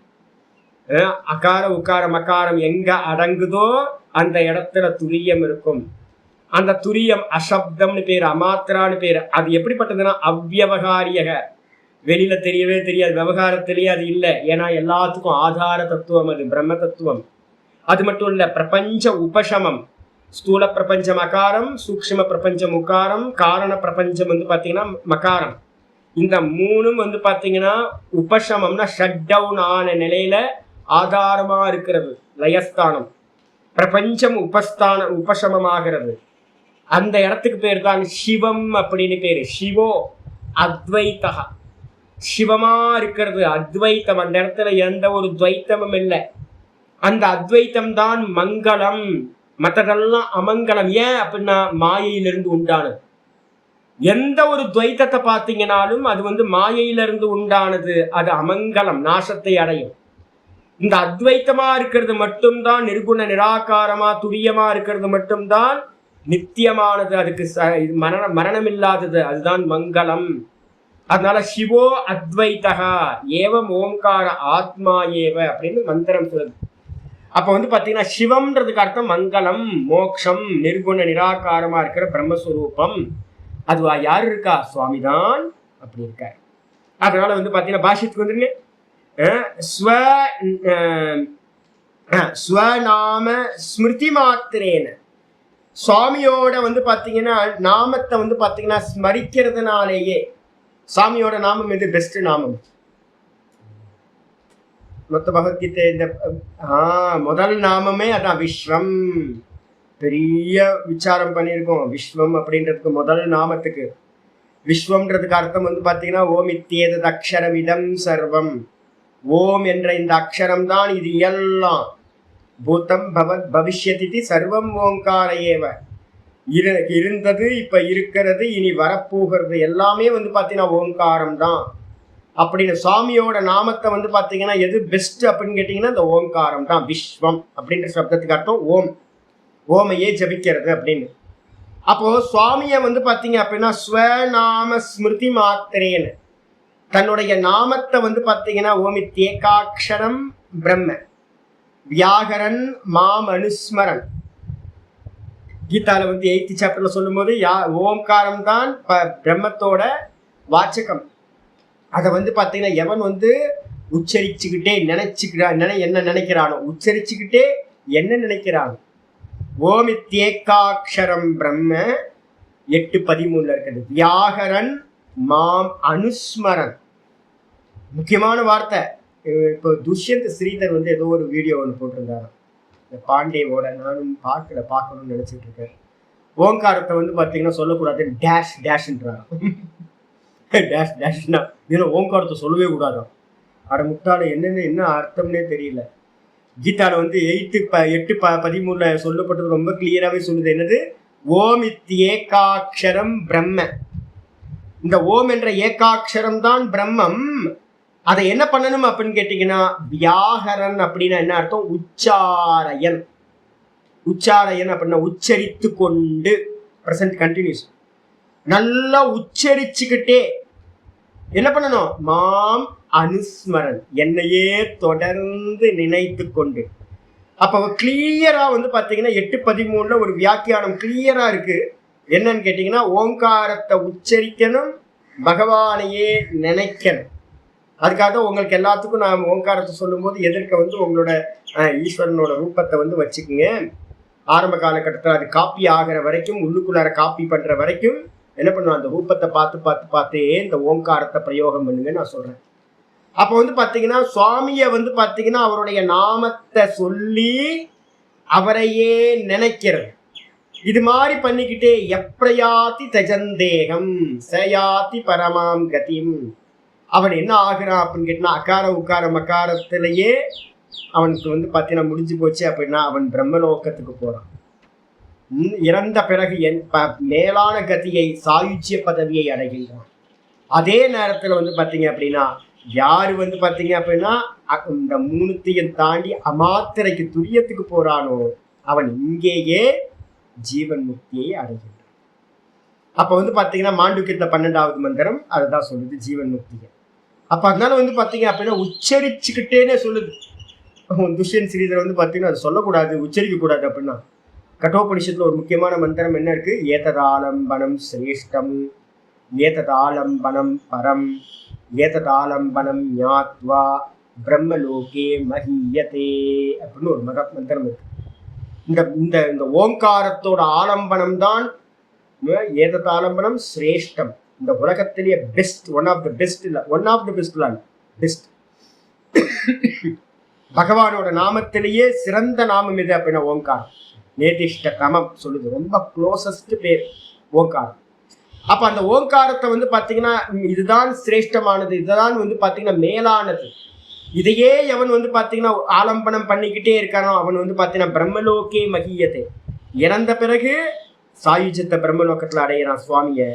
அகார உக்கார மகாரம் எங்க அடங்குதோ அந்த இடத்துல துரியம் இருக்கும். அந்த துரியம் அசப்தம்னு பேரு, அமாத்திரான்னு பேரு. அது எப்படிப்பட்டதுன்னா அவ்வியவகாரியக, வெளியில தெரியவே தெரியாது, விவகாரத்திலேயே அது இல்லை. ஏன்னா எல்லாத்துக்கும் ஆதார தத்துவம் அது, பிரம்ம தத்துவம். அது மட்டும் இல்ல, பிரபஞ்ச உபசமம். ஸ்தூல பிரபஞ்சம் அகாரம், சூக்ஷ்ம பிரபஞ்சம் உக்காரம், காரண பிரபஞ்சம் வந்து பாத்தீங்கன்னா மகாரம். இந்த மூணும் வந்து பாத்தீங்கன்னா உபசமம்னா ஷட் டவுன் ஆன நிலையில ஆதாரமா இருக்கிறது, லயஸ்தானம். பிரபஞ்சம் உபசமமாகிறது. அந்த இடத்துக்கு பேர் தான் சிவம் அப்படின்னு பேரு. சிவோ அத்வைதா, சிவமா இருக்கிறது அத்வைத்தம். அந்த இடத்துல எந்த ஒரு துவைத்தமும் இல்லை. அந்த அத்வைத்தம் தான் மங்களம், மற்றதெல்லாம் அமங்கலம். ஏன் அப்படின்னா மாயையிலிருந்து உண்டானது. எந்த ஒரு துவைத்தத்தை பார்த்தீங்கன்னாலும் அது வந்து மாயையிலிருந்து உண்டானது, அது அமங்கலம், நாசத்தை அடையும். இந்த அத்வைத்தமா இருக்கிறது மட்டும்தான் நிர்குண நிராகாரமா துரியமா இருக்கிறது மட்டும்தான் நித்தியமானது, அதுக்கு மரணம் இல்லாதது, அதுதான் மங்களம். அதனால சிவோ அத்வைதகா ஏவம் ஓம்கார ஆத்மா ஏவ அப்படின்னு மந்திரம் சொல்லுது. அப்ப வந்து பாத்தீங்கன்னா சிவம்ன்றதுக்கு அர்த்தம் மங்களம், மோக்ஷம், நிர்குண நிராகாரமா இருக்கிற பிரம்மஸ்வரூபம். அதுவா யாரு இருக்கா, சுவாமிதான் அப்படி இருக்கார். அதனால வந்து பாத்தீங்கன்னா பாஷ்யத்துக்கு வந்துருங்க, ஸ்வநாம ஸ்மிருதி மாத்திரேன, சுவாமியோட வந்து பாத்தீங்கன்னா நாமத்தை வந்து பாத்தீங்கன்னா ஸ்மரிக்கிறதுனாலேயே. சாமியோட நாமம் எது பெஸ்ட் நாமம், மொத்த பகவத்கீதை இந்த முதல் நாமமே அதான் விஸ்வம். பெரிய விசாரம் பண்ணியிருக்கோம் விஸ்வம் அப்படின்றதுக்கு முதல் நாமத்துக்கு. விஸ்வம்ன்றதுக்கு அர்த்தம் வந்து பாத்தீங்கன்னா ஓம் இத்தியேதத் அக்ஷரம் இதம் சர்வம். ஓம் என்ற இந்த அக்ஷரம் தான் இது எல்லாம். பூதம் பவத் பவிஷ்யதி சர்வம் ஓங்கார ஏவ. இருந்தது, இப்ப இருக்கிறது, இனி வரப்போகிறது எல்லாமே வந்து பாத்தீங்கன்னா ஓங்காரம் தான் அப்படின்னு. சுவாமியோட நாமத்தை வந்து பாத்தீங்கன்னா எது பெஸ்ட் அப்படின்னு கேட்டீங்கன்னா இந்த ஓங்காரம் தான். விஸ்வம் அப்படின்ற சப்தத்துக்கு அர்த்தம் ஓம், ஓமையே ஜபிக்கிறது அப்படின்னு. அப்போ சுவாமிய வந்து பாத்தீங்க அப்படின்னா ஸ்வநாம ஸ்மிருதி மாத்திரேன்னு தன்னுடைய நாமத்தை வந்து பாத்தீங்கன்னா ஓமித்யேகாட்சரம் பிரம்ம வியாகரன் மாம் அனுஸ்மரன். கீதால வந்து 8th சாப்டர்ல சொல்லும் போது ஓம்காரம் தான் பிரம்மத்தோட வாச்சகம். அதை வந்து பாத்தீங்கன்னா எவன் வந்து உச்சரிச்சுக்கிட்டே என்ன நினைக்கிறானோ, உச்சரிச்சுக்கிட்டே என்ன நினைக்கிறானோ. ஓமித்யேகாட்சரம் பிரம்ம 8:13 இருக்குது. வியாகரன் மாம் அனுஸ்மரன். முக்கியமான வார்த்தை. இப்போ துஷ்யந்த் ஸ்ரீதர் வந்து ஏதோ ஒரு வீடியோ ஒன்று போட்டிருந்தாரு இந்த பாண்டேவோட. நானும் பார்க்கணும்னு நினைச்சிட்டு இருக்கேன். ஓங்காரத்தை வந்து பார்த்தீங்கன்னா சொல்லக்கூடாது, டேஷ் டேஷ்ன்றாங்க. டேஷ் டேஷ்னா ஏன்னா ஓங்காரத்தை சொல்லவே கூடாதான். அட முட்டாள என்ன அர்த்தம்னே தெரியல. கீதால வந்து 8:13 சொல்லப்பட்டது ரொம்ப கிளியராகவே சொல்லுது. என்னது? ஓம் இத்யேகாட்சரம் பிரம்ம. இந்த ஓம் என்ற ஏகாட்சரம் தான் பிரம்மம். அதை என்ன பண்ணணும் அப்படின்னு கேட்டீங்கன்னா வியாகரன் அப்படின்னா என்ன அர்த்தம்? உச்சாரயன். உச்சாரயன் அப்படின்னா உச்சரித்து கொண்டு, பிரசன்ட் கண்டினியூஸ், நல்லா உச்சரிச்சுக்கிட்டே என்ன பண்ணணும்? மாம் அனுஸ்மரன், என்னையே தொடர்ந்து நினைத்து கொண்டு. அப்போ கிளியரா வந்து பாத்தீங்கன்னா 8:13 ஒரு வியாக்கியானம் கிளியரா இருக்கு. என்னன்னு கேட்டீங்கன்னா ஓங்காரத்தை உச்சரிக்கணும், பகவானையே நினைக்கணும். அதுக்காக தான் உங்களுக்கு எல்லாத்துக்கும் நான் ஓங்காரத்தை சொல்லும் போது எதிர்க்க வந்து உங்களோட ஈஸ்வரனோட ரூபத்தை வந்து வச்சுக்குங்க. ஆரம்ப காலகட்டத்தில் அது காப்பி ஆகிற வரைக்கும், உள்ளுக்குள்ளார காப்பி பண்ற வரைக்கும் என்ன பண்ணுவோம்? அந்த ரூபத்தை பார்த்தே இந்த ஓங்காரத்தை பிரயோகம் பண்ணுங்க நான் சொல்றேன். அப்போ வந்து பாத்தீங்கன்னா சுவாமிய வந்து பாத்தீங்கன்னா அவருடைய நாமத்தை சொல்லி அவரையே நினைக்கிறது. இது மாதிரி பண்ணிக்கிட்டே எப்ரயாதி தஜந்தேகம் சயாதி பரமாம் கதிம். அவன் என்ன ஆகுறான் அப்படின்னு கேட்டா அகார உக்கார மக்காரத்திலேயே அவனுக்கு வந்து பார்த்தீங்கன்னா முடிஞ்சு போச்சு அப்படின்னா அவன் பிரம்மலோகத்துக்கு போறான். இறந்த பிறகு மேலான கதியை சாயுஜ்ய பதவியை அடைகின்றான். அதே நேரத்தில் வந்து பார்த்தீங்க அப்படின்னா யாரு வந்து பார்த்தீங்க அப்படின்னா இந்த 3த்தையும் தாண்டி அமாத்திரைக்கு துரியத்துக்கு போறானோ அவன் இங்கேயே ஜீவன் முக்தியை அடைகின்றான். அப்ப வந்து பாத்தீங்கன்னா மாண்டூக்கியத்துல 12வது மந்திரம் அதுதான் சொல்லுது, ஜீவன் முக்தியை. அப்ப அதனால வந்து பாத்தீங்க அப்படின்னா உச்சரிச்சுக்கிட்டேனே சொல்லுது. துஷ்யந்த் ஸ்ரீதர் வந்து பாத்தீங்கன்னா அது சொல்லக்கூடாது, உச்சரிக்க கூடாது அப்படின்னா. கட்டோபனிஷத்துல ஒரு முக்கியமான மந்திரம் என்ன இருக்கு? ஏததாலம்பனம் சிரேஷ்டம், ஏததாலம்பனம் பரம், ஏததாலம்பனம் ஞாத்வா பிரம்மலோகே மஹியதே அப்படின்னு ஒரு மந்திரம் இருக்கு. இந்த இந்த ஓங்காரத்தோட ஆலம்பனம் தான் ஏததாலம்பனம் சிரேஷ்டம். இந்த உலகத்திலேயே best, one of the best. பகவானோட நாமத்திலேயே சிறந்த நாமம் எது அப்படின்னா ஓங்காரம். நேதிஷ்ட கிரமம் சொல்லுது, ரொம்ப க்ளோசஸ்ட் பேர் ஓங்காரம். அப்ப அந்த ஓங்காரத்தை வந்து பாத்தீங்கன்னா இதுதான் சிரேஷ்டமானது, இதுதான் வந்து பாத்தீங்கன்னா மேலானது. இதையே அவன் வந்து பாத்தீங்கன்னா ஆலம்பனம் பண்ணிக்கிட்டே இருக்கானோ அவன் வந்து பாத்தீங்கன்னா பிரம்மலோகே மகியத்தை, இறந்த பிறகு சாயுஜத்தை பிரம்மலோகத்துல அடையிறான் சுவாமிய.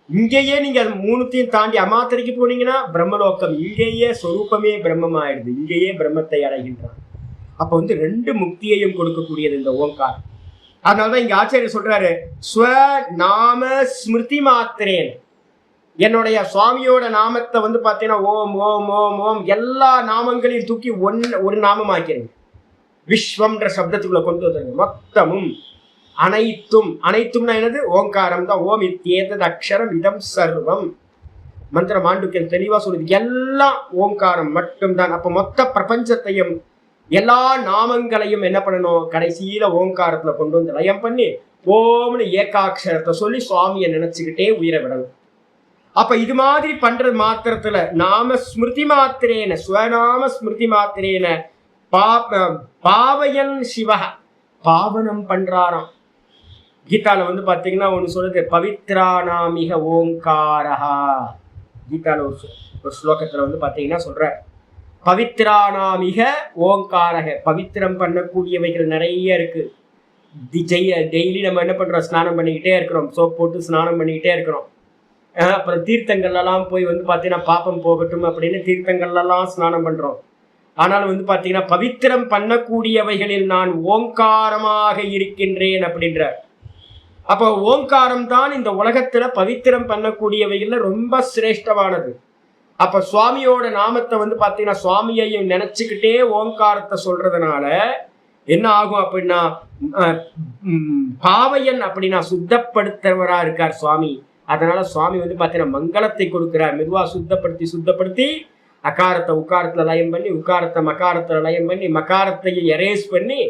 இங்கேயே நீங்க 3த்தையும் தாண்டி அமாத்திரைக்கு போனீங்கன்னா பிரம்மலோகம், இங்கேயே சொரூபமே பிரம்மம் ஆயிடுது, இங்கேயே பிரம்மத்தை அடைகின்றான். அப்ப வந்து 2 முக்தியையும் கொடுக்கக்கூடியது இந்த ஓங்காரம். அதனாலதான் இங்க ஆச்சாரியர் சொல்றாரு ஸ்வநாம ஸ்மிருதி மாத்திரேன். என்னுடைய சுவாமியோட நாமத்தை வந்து பாத்தீங்கன்னா ஓம் ஓம் ஓம் ஓம் எல்லா நாமங்களையும் தூக்கி ஒரு நாமம் ஆக்கிறீங்க. விஸ்வம்ன்ற சப்தத்துக்குள்ள கொண்டு வந்துருங்க. மொத்தமும் அனைத்தும்னா என்னது? ஓங்காரம் தான். ஓம் இத்யேதத் அக்ஷரம் இதம் சர்வம். மந்திர மாண்டூக்கியம் தெளிவா சொல்லுது, எல்லாம் ஓங்காரம் மட்டும்தான். அப்ப மொத்த பிரபஞ்சத்தையும் எல்லா நாமங்களையும் என்ன பண்ணணும்? கடைசியில ஓங்காரத்துல கொண்டு வந்து லயம் பண்ணி ஓம்னு ஏகாட்சரத்தை சொல்லி சுவாமியை நினைச்சுக்கிட்டே உயிரை விடணும். அப்ப இது மாதிரி பண்றது மாத்திரத்துல நாம ஸ்மிருதி மாத்திரேன, ஸ்வநாம ஸ்மிருதி மாத்திரேன பாவயன் சிவ, பாவனம் பண்றாராம். கீதால வந்து பாத்தீங்கன்னா ஒண்ணு சொல்லுது, பவித்ரானாமிக ஓங்காரஹா. கீதால ஒரு ஸ்லோகத்துல வந்து பாத்தீங்கன்னா சொல்ற, பவித்ரானாமிக ஓங்காரக, பவித்திரம் பண்ணக்கூடியவைகள் நிறைய இருக்கு. டெய்லி நம்ம என்ன பண்றோம், ஸ்நானம் பண்ணிக்கிட்டே இருக்கிறோம், சோப் போட்டு ஸ்நானம் பண்ணிக்கிட்டே இருக்கிறோம். அப்புறம் தீர்த்தங்கள்லாம் போய் வந்து பாத்தீங்கன்னா பாப்பம் போகட்டும் அப்படின்னு தீர்த்தங்கள்லாம் ஸ்நானம் பண்றோம். ஆனாலும் வந்து பாத்தீங்கன்னா பவித்திரம் பண்ணக்கூடியவைகளில் நான் ஓங்காரமாக இருக்கின்றேன் அப்படின்ற. அப்போ ஓங்காரம் தான் இந்த உலகத்துல பவித்திரம் பண்ணக்கூடியவைகள்ல ரொம்ப சிரேஷ்டமானது. அப்ப சுவாமியோட நாமத்தை வந்து பாத்தீங்கன்னா சுவாமியையும் நினைச்சுக்கிட்டே ஓங்காரத்தை சொல்றதுனால என்ன ஆகும் அப்படின்னா, பாவையன் அப்படின்னா சுத்தப்படுத்துறவரா இருக்கார் சுவாமி. அதனால சுவாமி வந்து பாத்தீங்கன்னா மங்களத்தை கொடுக்கிறார். மெதுவா சுத்தப்படுத்தி அகாரத்தை உக்காரத்துல லயம் பண்ணி, உக்காரத்தை மகாரத்துல லயம் பண்ணி, மகாரத்தையும் எரேஸ் பண்ணி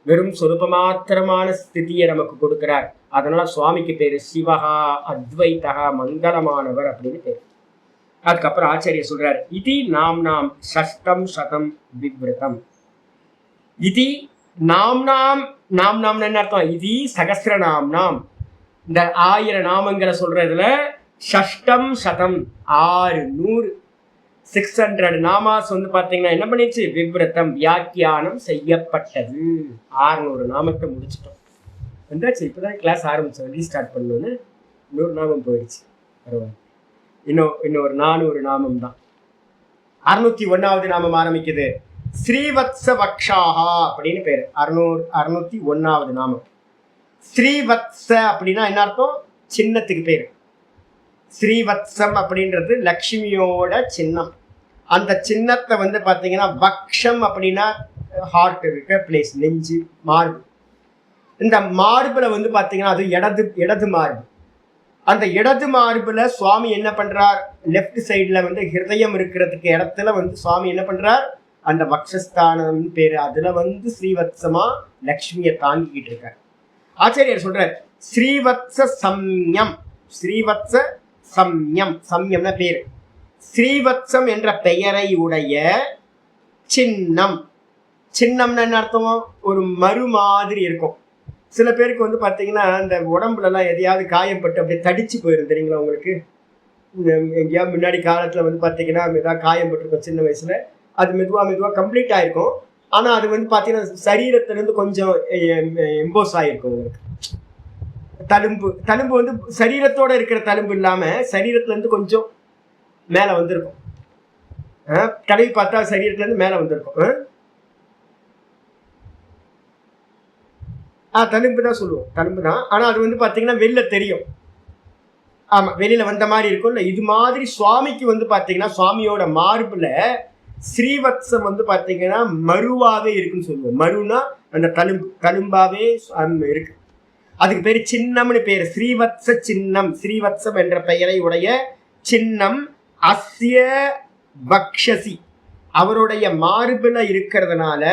வெறும் சொருப மாத்திரமான ஸ்திதியை நமக்கு கொடுக்கிறார். அதனால சுவாமிக்கு பேரு சிவஹா அத்வைதா மங்களமானவர் அப்படின்னு பேரு. அதுக்கப்புறம் ஆச்சாரியர் சொல்றாரு, இது நாம் ஷஷ்டம் சதம் விவ்ருதம். இது நாம் என்ன அர்த்தம், இது சகசிரநாம். இந்த 1000 நாமங்களை சொல்றதுல ஷஷ்டம் சதம் 600 600 நாமாஸ் வந்து பாத்தீங்கன்னா என்ன பண்ணிச்சு, விவ்ரதம் வியாக்கியானம் செய்யப்பட்டது. 600 நாமத்தை முடிச்சிட்டோம். வந்தாச்சு. இப்பதான் கிளாஸ் ஆரம்பிச்சோம், ரீஸ்டார்ட் பண்ணணும்னு 100 நாமம் போயிடுச்சு. பரவாயில்ல, இன்னும் ஒரு 400 நாமம் தான். 601வது நாமம் ஆரம்பிக்குது. ஸ்ரீவத்ச வக்ஷாஹா அப்படின்னு பேரு. 601வது நாமம். ஸ்ரீவத்ச அப்படின்னா என்ன அர்த்தம், சின்னத்துக்கு பேரு. ஸ்ரீவத்சம் அப்படின்றது லக்ஷ்மியோட சின்னம். அந்த சின்னத்தை வந்து பாத்தீங்கன்னா வக்ஷம் அப்படின்னா ஹார்ட் இருக்க பிளேஸ், நெஞ்சு, மார்பு. இந்த மார்புல வந்து பாத்தீங்கன்னா அது இடது மார்பு. அந்த இடது மார்புல சுவாமி என்ன பண்றார், லெப்ட் சைட்ல வந்து ஹிருதயம் இருக்கிறதுக்கு இடத்துல வந்து சுவாமி என்ன பண்றார், அந்த வக்ஷஸ்தானம் பேரு, அதுல வந்து ஸ்ரீவத்சமா லக்ஷ்மியை தாங்கிக்கிட்டு இருக்கார். ஆச்சாரியர் சொல்றார், ஸ்ரீவத்ச சம்யம். ஸ்ரீவத்ச சம்யம், சம்யம்னா பேரு. ஸ்ரீவத்சம் என்ற பெயரை உடைய சின்னம். சின்னம்னு என்ன அர்த்தம், ஒரு மறு மாதிரி இருக்கும். சில பேருக்கு வந்து பாத்தீங்கன்னா இந்த உடம்புல எல்லாம் எதையாவது காயப்பட்டு அப்படியே தடிச்சு போயிடும் தெரியுங்களா உங்களுக்கு. எங்கேயாவது முன்னாடி காலத்துல வந்து பாத்தீங்கன்னா ஏதாவது காயப்பட்டிருக்கும் சின்ன வயசுல, அது மெதுவா கம்ப்ளீட் ஆயிருக்கும். ஆனா அது வந்து பாத்தீங்கன்னா சரீரத்துல இருந்து கொஞ்சம் எம்போஸ் ஆயிருக்கும் உங்களுக்கு. தழும்பு வந்து சரீரத்தோட இருக்கிற தழும்பு இல்லாம சரீரத்துல இருந்து கொஞ்சம் மேல வந்திருக்கும். தடவி பார்த்தா சரீரத்துல இருந்து மேல வந்திருக்கும். தழும்பு தான் சொல்லுவோம், தழும்பு தான். ஆனா அது வந்து பாத்தீங்கன்னா வெளில தெரியும். ஆமா, வெளியில வந்த மாதிரி இருக்கும்ல. இது மாதிரி சுவாமிக்கு வந்து பாத்தீங்கன்னா சுவாமியோட மார்புல ஸ்ரீவத்சம் வந்து பாத்தீங்கன்னா மருவாவே இருக்குன்னு சொல்லுவோம். மருனா அந்த தழும்பாவே இருக்கு. அதுக்கு பேரு சின்னம்னு பேரு, ஸ்ரீவத்ச சின்னம். ஸ்ரீவத்சம் என்ற பெயரை உடைய சின்னம் அஸ்ய வக்ஷசி, அவருடைய மார்புல இருக்கிறதுனால,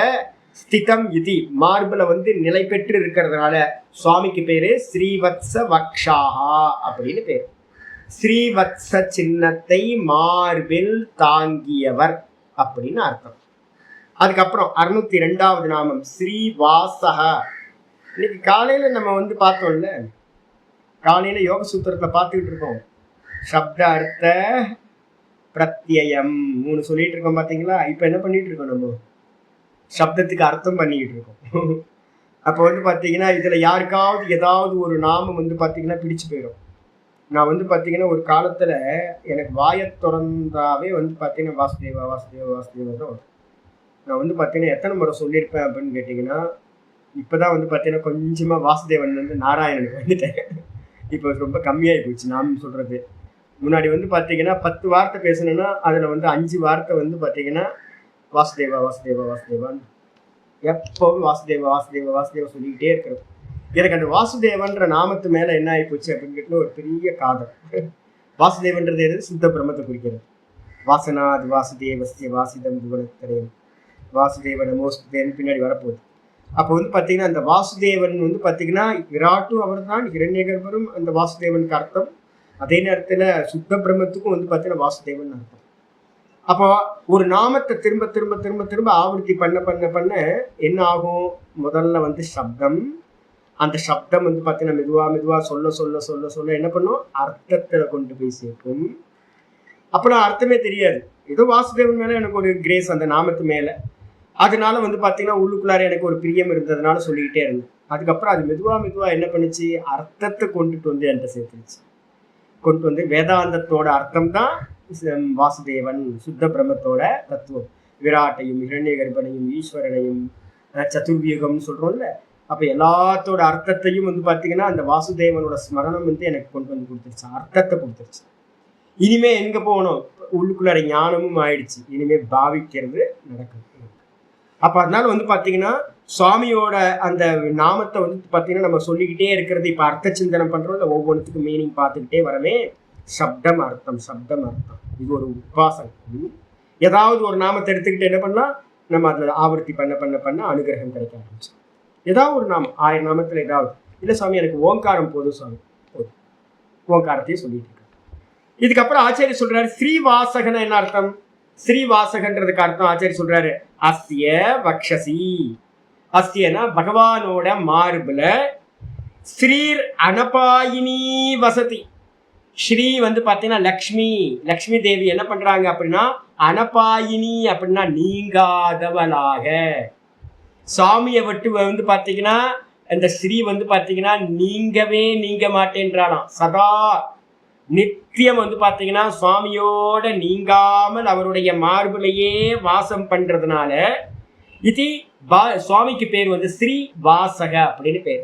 ஸ்திதம் இதி, மார்புல வந்து நிலை பெற்று இருக்கிறதுனால சுவாமிக்கு பேரு ஸ்ரீவத்ச வக்ஷாஹா அப்படின்னு பேரு. ஸ்ரீவத்ச சின்னத்தை மார்பில் தாங்கியவர் அப்படின்னு அர்த்தம். அதுக்கப்புறம் 602வது நாமம் ஸ்ரீவாசக. இன்னைக்கு காலையில நம்ம வந்து பார்த்தோம்ல, காலையில யோக சூத்திரத்துல பார்த்துக்கிட்டு இருக்கோம். சப்த அர்த்த பிரத்யம் 3 சொல்லிட்டு இருக்கோம் பாத்தீங்களா. இப்ப என்ன பண்ணிட்டு இருக்கோம், நம்ம சப்தத்துக்கு அர்த்தம் பண்ணிக்கிட்டு இருக்கோம். அப்போ வந்து பாத்தீங்கன்னா இதுல யாருக்காவது ஏதாவது ஒரு நாமம் வந்து பாத்தீங்கன்னா பிடிச்சு போயிடும். நான் வந்து பாத்தீங்கன்னா ஒரு காலத்துல எனக்கு வாயை திறந்தாவே வந்து பாத்தீங்கன்னா வாசுதேவா வாசுதேவா வாசுதேவா தான் வரும். நான் வந்து பாத்தீங்கன்னா எத்தனை முறை சொல்லியிருப்பேன் அப்படின்னு கேட்டீங்கன்னா, இப்பதான் வந்து பாத்தீங்கன்னா கொஞ்சமா வாசுதேவன் வந்து நாராயணனுக்கு வந்துட்டேன். இப்போ ரொம்ப கம்மியாகி போச்சு நாம சொல்றது. முன்னாடி வந்து பாத்தீங்கன்னா 10 வார்த்தை பேசணும்னா அதுல வந்து 5 வார்த்தை வந்து பாத்தீங்கன்னா வாசுதேவா வாசுதேவா வாசுதேவான்னு எப்பவும் வாசுதேவா வாசுதேவா வாசுதேவா சொல்லிக்கிட்டே இருக்கிறது. எனக்கு அந்த வாசுதேவன்ற நாமத்து மேல என்ன ஆகி போச்சு அப்படின்னு கேட்டு ஒரு பெரிய காதல். வாசுதேவன்றது எது, சுத்த பிரம்மத்தை குறிக்கிறது. வாசனா அது வாசுதேவஸ்ய வாசிதம் துவனத்திரையும் வாசுதேவ நமோஸ்தேவன் பின்னாடி வரப்போகுது. அப்போ வந்து பாத்தீங்கன்னா அந்த வாசுதேவன் வந்து பாத்தீங்கன்னா விராட்டும் அவர் தான், ஹிரண்யகர்பரும் அந்த வாசுதேவனுக்கு அர்த்தம். அதே நேரத்துல சுத்த பிரம்மத்துக்கும் வந்து பாத்தீங்கன்னா வாசுதேவன் அர்த்தம். அப்போ ஒரு நாமத்தை திரும்ப திரும்ப திரும்ப திரும்ப ஆவர்த்தி பண்ண பண்ண பண்ண என்ன ஆகும், முதல்ல வந்து சப்தம், அந்த சப்தம் வந்து பார்த்தீங்கன்னா மெதுவா மெதுவா சொல்ல சொல்ல சொல்ல சொல்ல என்ன பண்ணும், அர்த்தத்துல கொண்டு போய் சேர்க்கும். அப்புறம் அர்த்தமே தெரியாது. ஏதோ வாசுதேவன் மேல எனக்கு ஒரு கிரேஸ் அந்த நாமத்து மேல. அதனால வந்து பார்த்தீங்கன்னா உள்ளுக்குள்ளார எனக்கு ஒரு பிரியம் இருந்ததுனால சொல்லிக்கிட்டே இருந்தேன். அதுக்கப்புறம் அது மெதுவா மெதுவா என்ன பண்ணுச்சு, அர்த்தத்தை கொண்டுட்டு வந்து என்கிட்ட சேர்த்துருச்சு. கொண்டு வந்து வேதாந்தத்தோட அர்த்தம் தான் வாசுதேவன், சுத்த பிரம்மத்தோட தத்துவம். விராட்டையும் இரண்ய கர்ப்பனையும் ஈஸ்வரனையும் சதுர்வியுகம்னு சொல்றோம்ல. அப்ப எல்லாத்தோட அர்த்தத்தையும் வந்து பாத்தீங்கன்னா அந்த வாசுதேவனோட ஸ்மரணம் வந்து எனக்கு கொண்டு வந்து கொடுத்துருச்சு, அர்த்தத்தை கொடுத்துருச்சு. இனிமே எங்க போகணும், உள்ளுக்குள்ளார ஞானமும் ஆயிடுச்சு. இனிமே பாவிக்கிறது நடக்குது. அப்ப அதனால வந்து பாத்தீங்கன்னா சுவாமியோட அந்த நாமத்தை வந்து பாத்தீங்கன்னா நம்ம சொல்லிக்கிட்டே இருக்கிறது. இப்ப அர்த்த சிந்தனம் பண்றோம் இல்ல, ஒவ்வொன்றுத்துக்கும் மீனிங் பார்த்துக்கிட்டே வரவே சப்தம் அர்த்தம் சப்தம் அர்த்தம். இது ஒரு உபாசனை. ஏதாவது ஒரு நாமத்தை எடுத்துக்கிட்டு என்ன பண்ணலாம், நம்ம அதுல ஆவர்த்தி பண்ண பண்ண பண்ண அனுகிரகம் கிடைக்க ஆரம்பிச்சோம். ஏதாவது ஒரு நாமம், 1000 நாமத்துல ஏதாவது. இல்ல சுவாமி எனக்கு ஓங்காரம் போதும் சுவாமி, போதும், ஓங்காரத்தையும் சொல்லிட்டு இருக்க. இதுக்கப்புறம் ஆச்சாரிய சொல்றாரு ஸ்ரீவாசகன என்ன அர்த்தம். ஸ்ரீவாசகன்றதுக்கு அர்த்தம் ஆச்சாரிய சொல்றாரு அஸ்ய வக்ஷசி. அஸ்யனா பகவானோட மார்புல ஸ்ரீர் அனபாயினி வசதி. ஸ்ரீ வந்து பாத்தீங்கன்னா லக்ஷ்மி, லக்ஷ்மி தேவி என்ன பண்றாங்க அப்படின்னா அனபாயினி அப்படின்னா நீங்காதவளாக. சுவாமியை விட்டு வந்து பாத்தீங்கன்னா இந்த ஸ்ரீ வந்து பாத்தீங்கன்னா நீங்கவே நீங்க மாட்டேன்றாலாம். சதா நித்தியம் வந்து பாத்தீங்கன்னா சுவாமியோட நீங்காமல் அவருடைய மார்புலையே வாசம் பண்றதுனால இது சுவாமிக்கு பேர் வந்து ஸ்ரீ வாசக அப்படின்னு பேர்.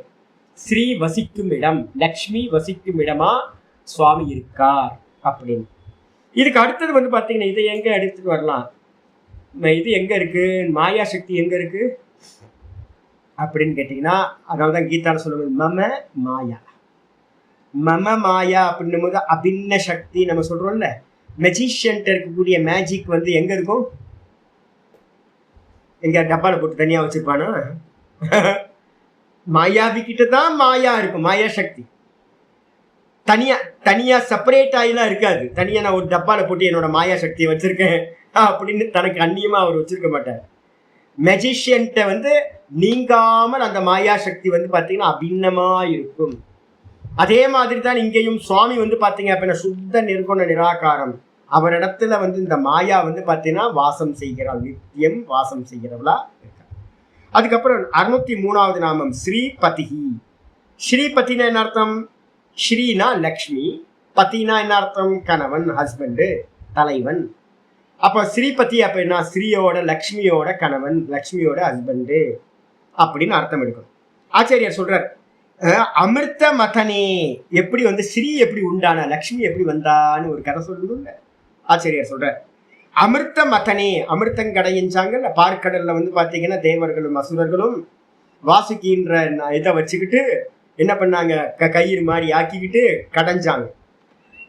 ஸ்ரீ வசிக்கும் இடம், லக்ஷ்மி வசிக்கும் இடமா சுவாமி இருக்கார் அப்படின்னு. இதுக்கு அடுத்தது வந்து பாத்தீங்கன்னா இதை எங்க எடுத்துட்டு வரலாம், இது எங்க இருக்கு, மாயா சக்தி எங்க இருக்கு அப்படின்னு கேட்டீங்கன்னா அதனாலதான் கீதால சொல்லுவது மம மாயா. மம மாயா அப்படின்னும் போது அபின்ன சக்தி நம்ம சொல்றோம்ல. மெஜிஷியன் இருக்கக்கூடிய மேஜிக் வந்து எங்க இருக்கும், எங்க டப்பால போட்டு தனியா வச்சிருப்பானா, மாயாவி கிட்டதான் மாயா இருக்கும், மாயா சக்தி. தனியா தனியா செப்பரேட் ஆகிலாம் இருக்காது. தனியா நான் ஒரு டப்பால போட்டு என்னோட மாயா சக்தியை வச்சிருக்கேன் அப்படின்னு தனக்கு அந்நியமா அவர் வச்சிருக்க மாட்டார். மெஜிஷியன்ட்ட வந்து நீங்காமல் அந்த மாயா சக்தி வந்து பாத்தீங்கன்னா அபின்னமா இருக்கும். அதே மாதிரி தான் இங்கேயும் சுவாமி வந்து பாத்தீங்க அப்படின்னா சுத்த நிர்குண நிராகாரம். அவரிடத்துல வந்து இந்த மாயா வந்து பாத்தீங்கன்னா வாசம் செய்கிறாள், நித்தியம் வாசம் செய்கிறவளா இருக்க. அதுக்கப்புறம் 603வது நாமம் ஸ்ரீபதிஹி. ஸ்ரீபதினா என்ன அர்த்தம், ஸ்ரீனா லக்ஷ்மி, பத்தினா என்ன அர்த்தம், கணவன், ஹஸ்பண்ட், தலைவன். அப்ப ஸ்ரீபதி அப்படின்னா ஸ்ரீயோட லக்ஷ்மியோட கணவன், லக்ஷ்மியோட ஹஸ்பண்டு அப்படின்னு அர்த்தம் எடுக்கணும். ஆச்சாரியார் சொல்றார் அமிர்த மதனே. எப்படி வந்து ஸ்ரீ எப்படி உண்டான, லக்ஷ்மி எப்படி வந்தான்னு ஒரு கதை சொல்லணும்ல. ஆச்சாரியார் சொல்றார் அமிர்த மதனே, அமிர்தம் கடையின்றாங்கல்ல. பார்க்கடல்ல வந்து பாத்தீங்கன்னா தேவர்களும் அசுரர்களும் வாசுகின்ற இதை வச்சுக்கிட்டு என்ன பண்ணாங்க, கயிறு மாதிரி ஆக்கிக்கிட்டு கடைஞ்சாங்க.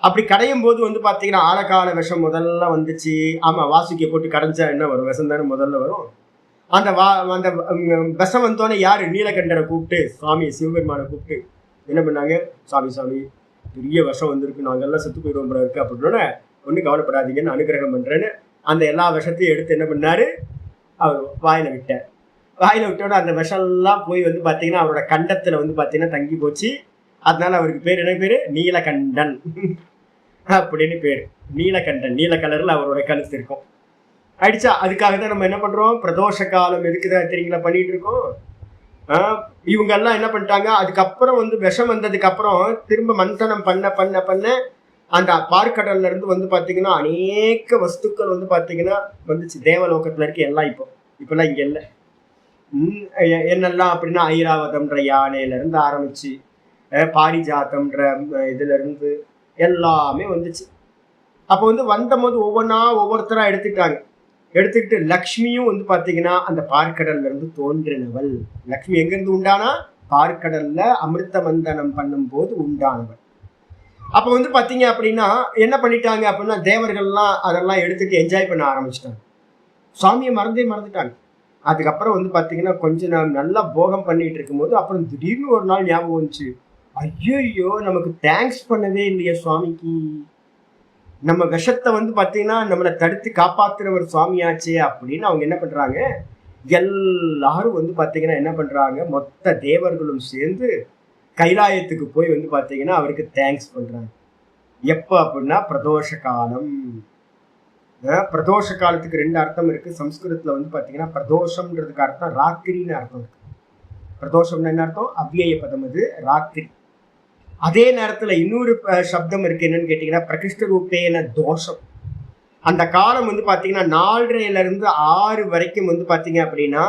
அப்படி கடையும் போது வந்து பாத்தீங்கன்னா ஆழகால விஷம் முதல்ல வந்துச்சு. ஆமா, வாசுகியை போட்டு கடைஞ்சா என்ன வரும், விஷம் தானே முதல்ல வரும். அந்த அந்த விஷம் வந்தோடனே யாரு, நீலகண்டரை கூப்பிட்டு, சுவாமி சிவபெருமானை கூப்பிட்டு என்ன பண்ணாங்க, சாமி சாமி பெரிய விஷம் வந்திருக்கு, நாங்கெல்லாம் செத்து போயிடுவோம் போல இருக்கு அப்படின்னா ஒன்றும் கவலைப்படாதீங்கன்னு அனுகிரகம் பண்றேன்னு அந்த எல்லா விஷத்தையும் எடுத்து என்ன பண்ணாரு, அவர் வாயில விட்டார். வாயில விட்டோட அந்த விஷம்லாம் போய் வந்து பாத்தீங்கன்னா அவரோட கண்டத்துல வந்து பாத்தீங்கன்னா தங்கி போச்சு. அதனால அவருக்கு பேர் என்ன பேரு, நீலகண்டன் அப்படின்னு பேரு. நீலகண்டன், நீல கலர்ல அவரோட கழுத்து இருக்கும். அடிச்சா அதுக்காக தான் நம்ம என்ன பண்றோம், பிரதோஷ காலம் எதுக்குதான் தெரியுங்களா பண்ணிட்டு இருக்கோம். இவங்க எல்லாம் என்ன பண்ணிட்டாங்க, அதுக்கப்புறம் வந்து விஷம் வந்ததுக்கு அப்புறம் திரும்ப மந்தனம் பண்ண பண்ண பண்ண அந்த பார்க்கடல்ல இருந்து வந்து பாத்தீங்கன்னா அநேக வஸ்துக்கள் வந்து பாத்தீங்கன்னா வந்துச்சு. தேவலோகத்துல இருக்கு எல்லாம். இப்பெல்லாம் இங்க இல்லை. என்னெல்லாம் அப்படின்னா ஐராவதம்ன்ற யானையில இருந்து ஆரம்பிச்சு பாரிஜாத்தம்ன்ற இதுல இருந்து எல்லாமே வந்துச்சு. அப்போ வந்து வந்த போது ஒவ்வொருத்தரா எடுத்துக்கிட்டாங்க. எடுத்துக்கிட்டு லக்ஷ்மியும் வந்து பாத்தீங்கன்னா அந்த பார்க்கடல்ல இருந்து தோன்றினவள். லக்ஷ்மி எங்க இருந்து உண்டானா, பார்க்கடல்ல அமிர்த மந்தனம் பண்ணும் போது உண்டானவள். அப்ப வந்து பாத்தீங்க அப்படின்னா என்ன பண்ணிட்டாங்க அப்படின்னா தேவர்கள்லாம் அதெல்லாம் எடுத்துட்டு என்ஜாய் பண்ண ஆரம்பிச்சிட்டாங்க. சுவாமியை மறந்துட்டாங்க. அதுக்கப்புறம் வந்து பாத்தீங்கன்னா கொஞ்ச நாள் நல்லா போகம் பண்ணிட்டு இருக்கும்போது அப்புறம் திடீர்னு ஒரு நாள் ஞாபகம் வந்துச்சு, ஐயோ நமக்கு தேங்க்ஸ் பண்ணவே இல்லையா சுவாமிக்கு, நம்ம விஷத்தை வந்து பாத்தீங்கன்னா நம்மளை தடுத்து காப்பாத்துறவர் சுவாமியாச்சே அப்படின்னு அவங்க என்ன பண்றாங்க, எல்லாரும் வந்து பாத்தீங்கன்னா என்ன பண்றாங்க, மொத்த தேவர்களும் சேர்ந்து கைலாயத்துக்கு போய் வந்து பாத்தீங்கன்னா அவருக்கு தேங்க்ஸ் பண்றாங்க. எப்ப அப்படின்னா பிரதோஷ காலம். பிரதோஷ காலத்துக்கு ரெண்டு அர்த்தம் இருக்கு. சம்ஸ்கிருதத்துல வந்து பாத்தீங்கன்னா பிரதோஷம்ன்றதுக்கு அர்த்தம் ராத்திரின்னு அர்த்தம் இருக்கு. பிரதோஷம்னு என்ன அர்த்தம்? அவ்விய பதம், அது ராத்திரி. அதே நேரத்துல இன்னொரு சப்தம் இருக்கு, என்னன்னு கேட்டீங்கன்னா பிரகிருஷ்ட ரூபேன தோஷம். அந்த காலம் வந்து பாத்தீங்கன்னா 4:30 to 6 வரைக்கும் வந்து பாத்தீங்க அப்படின்னா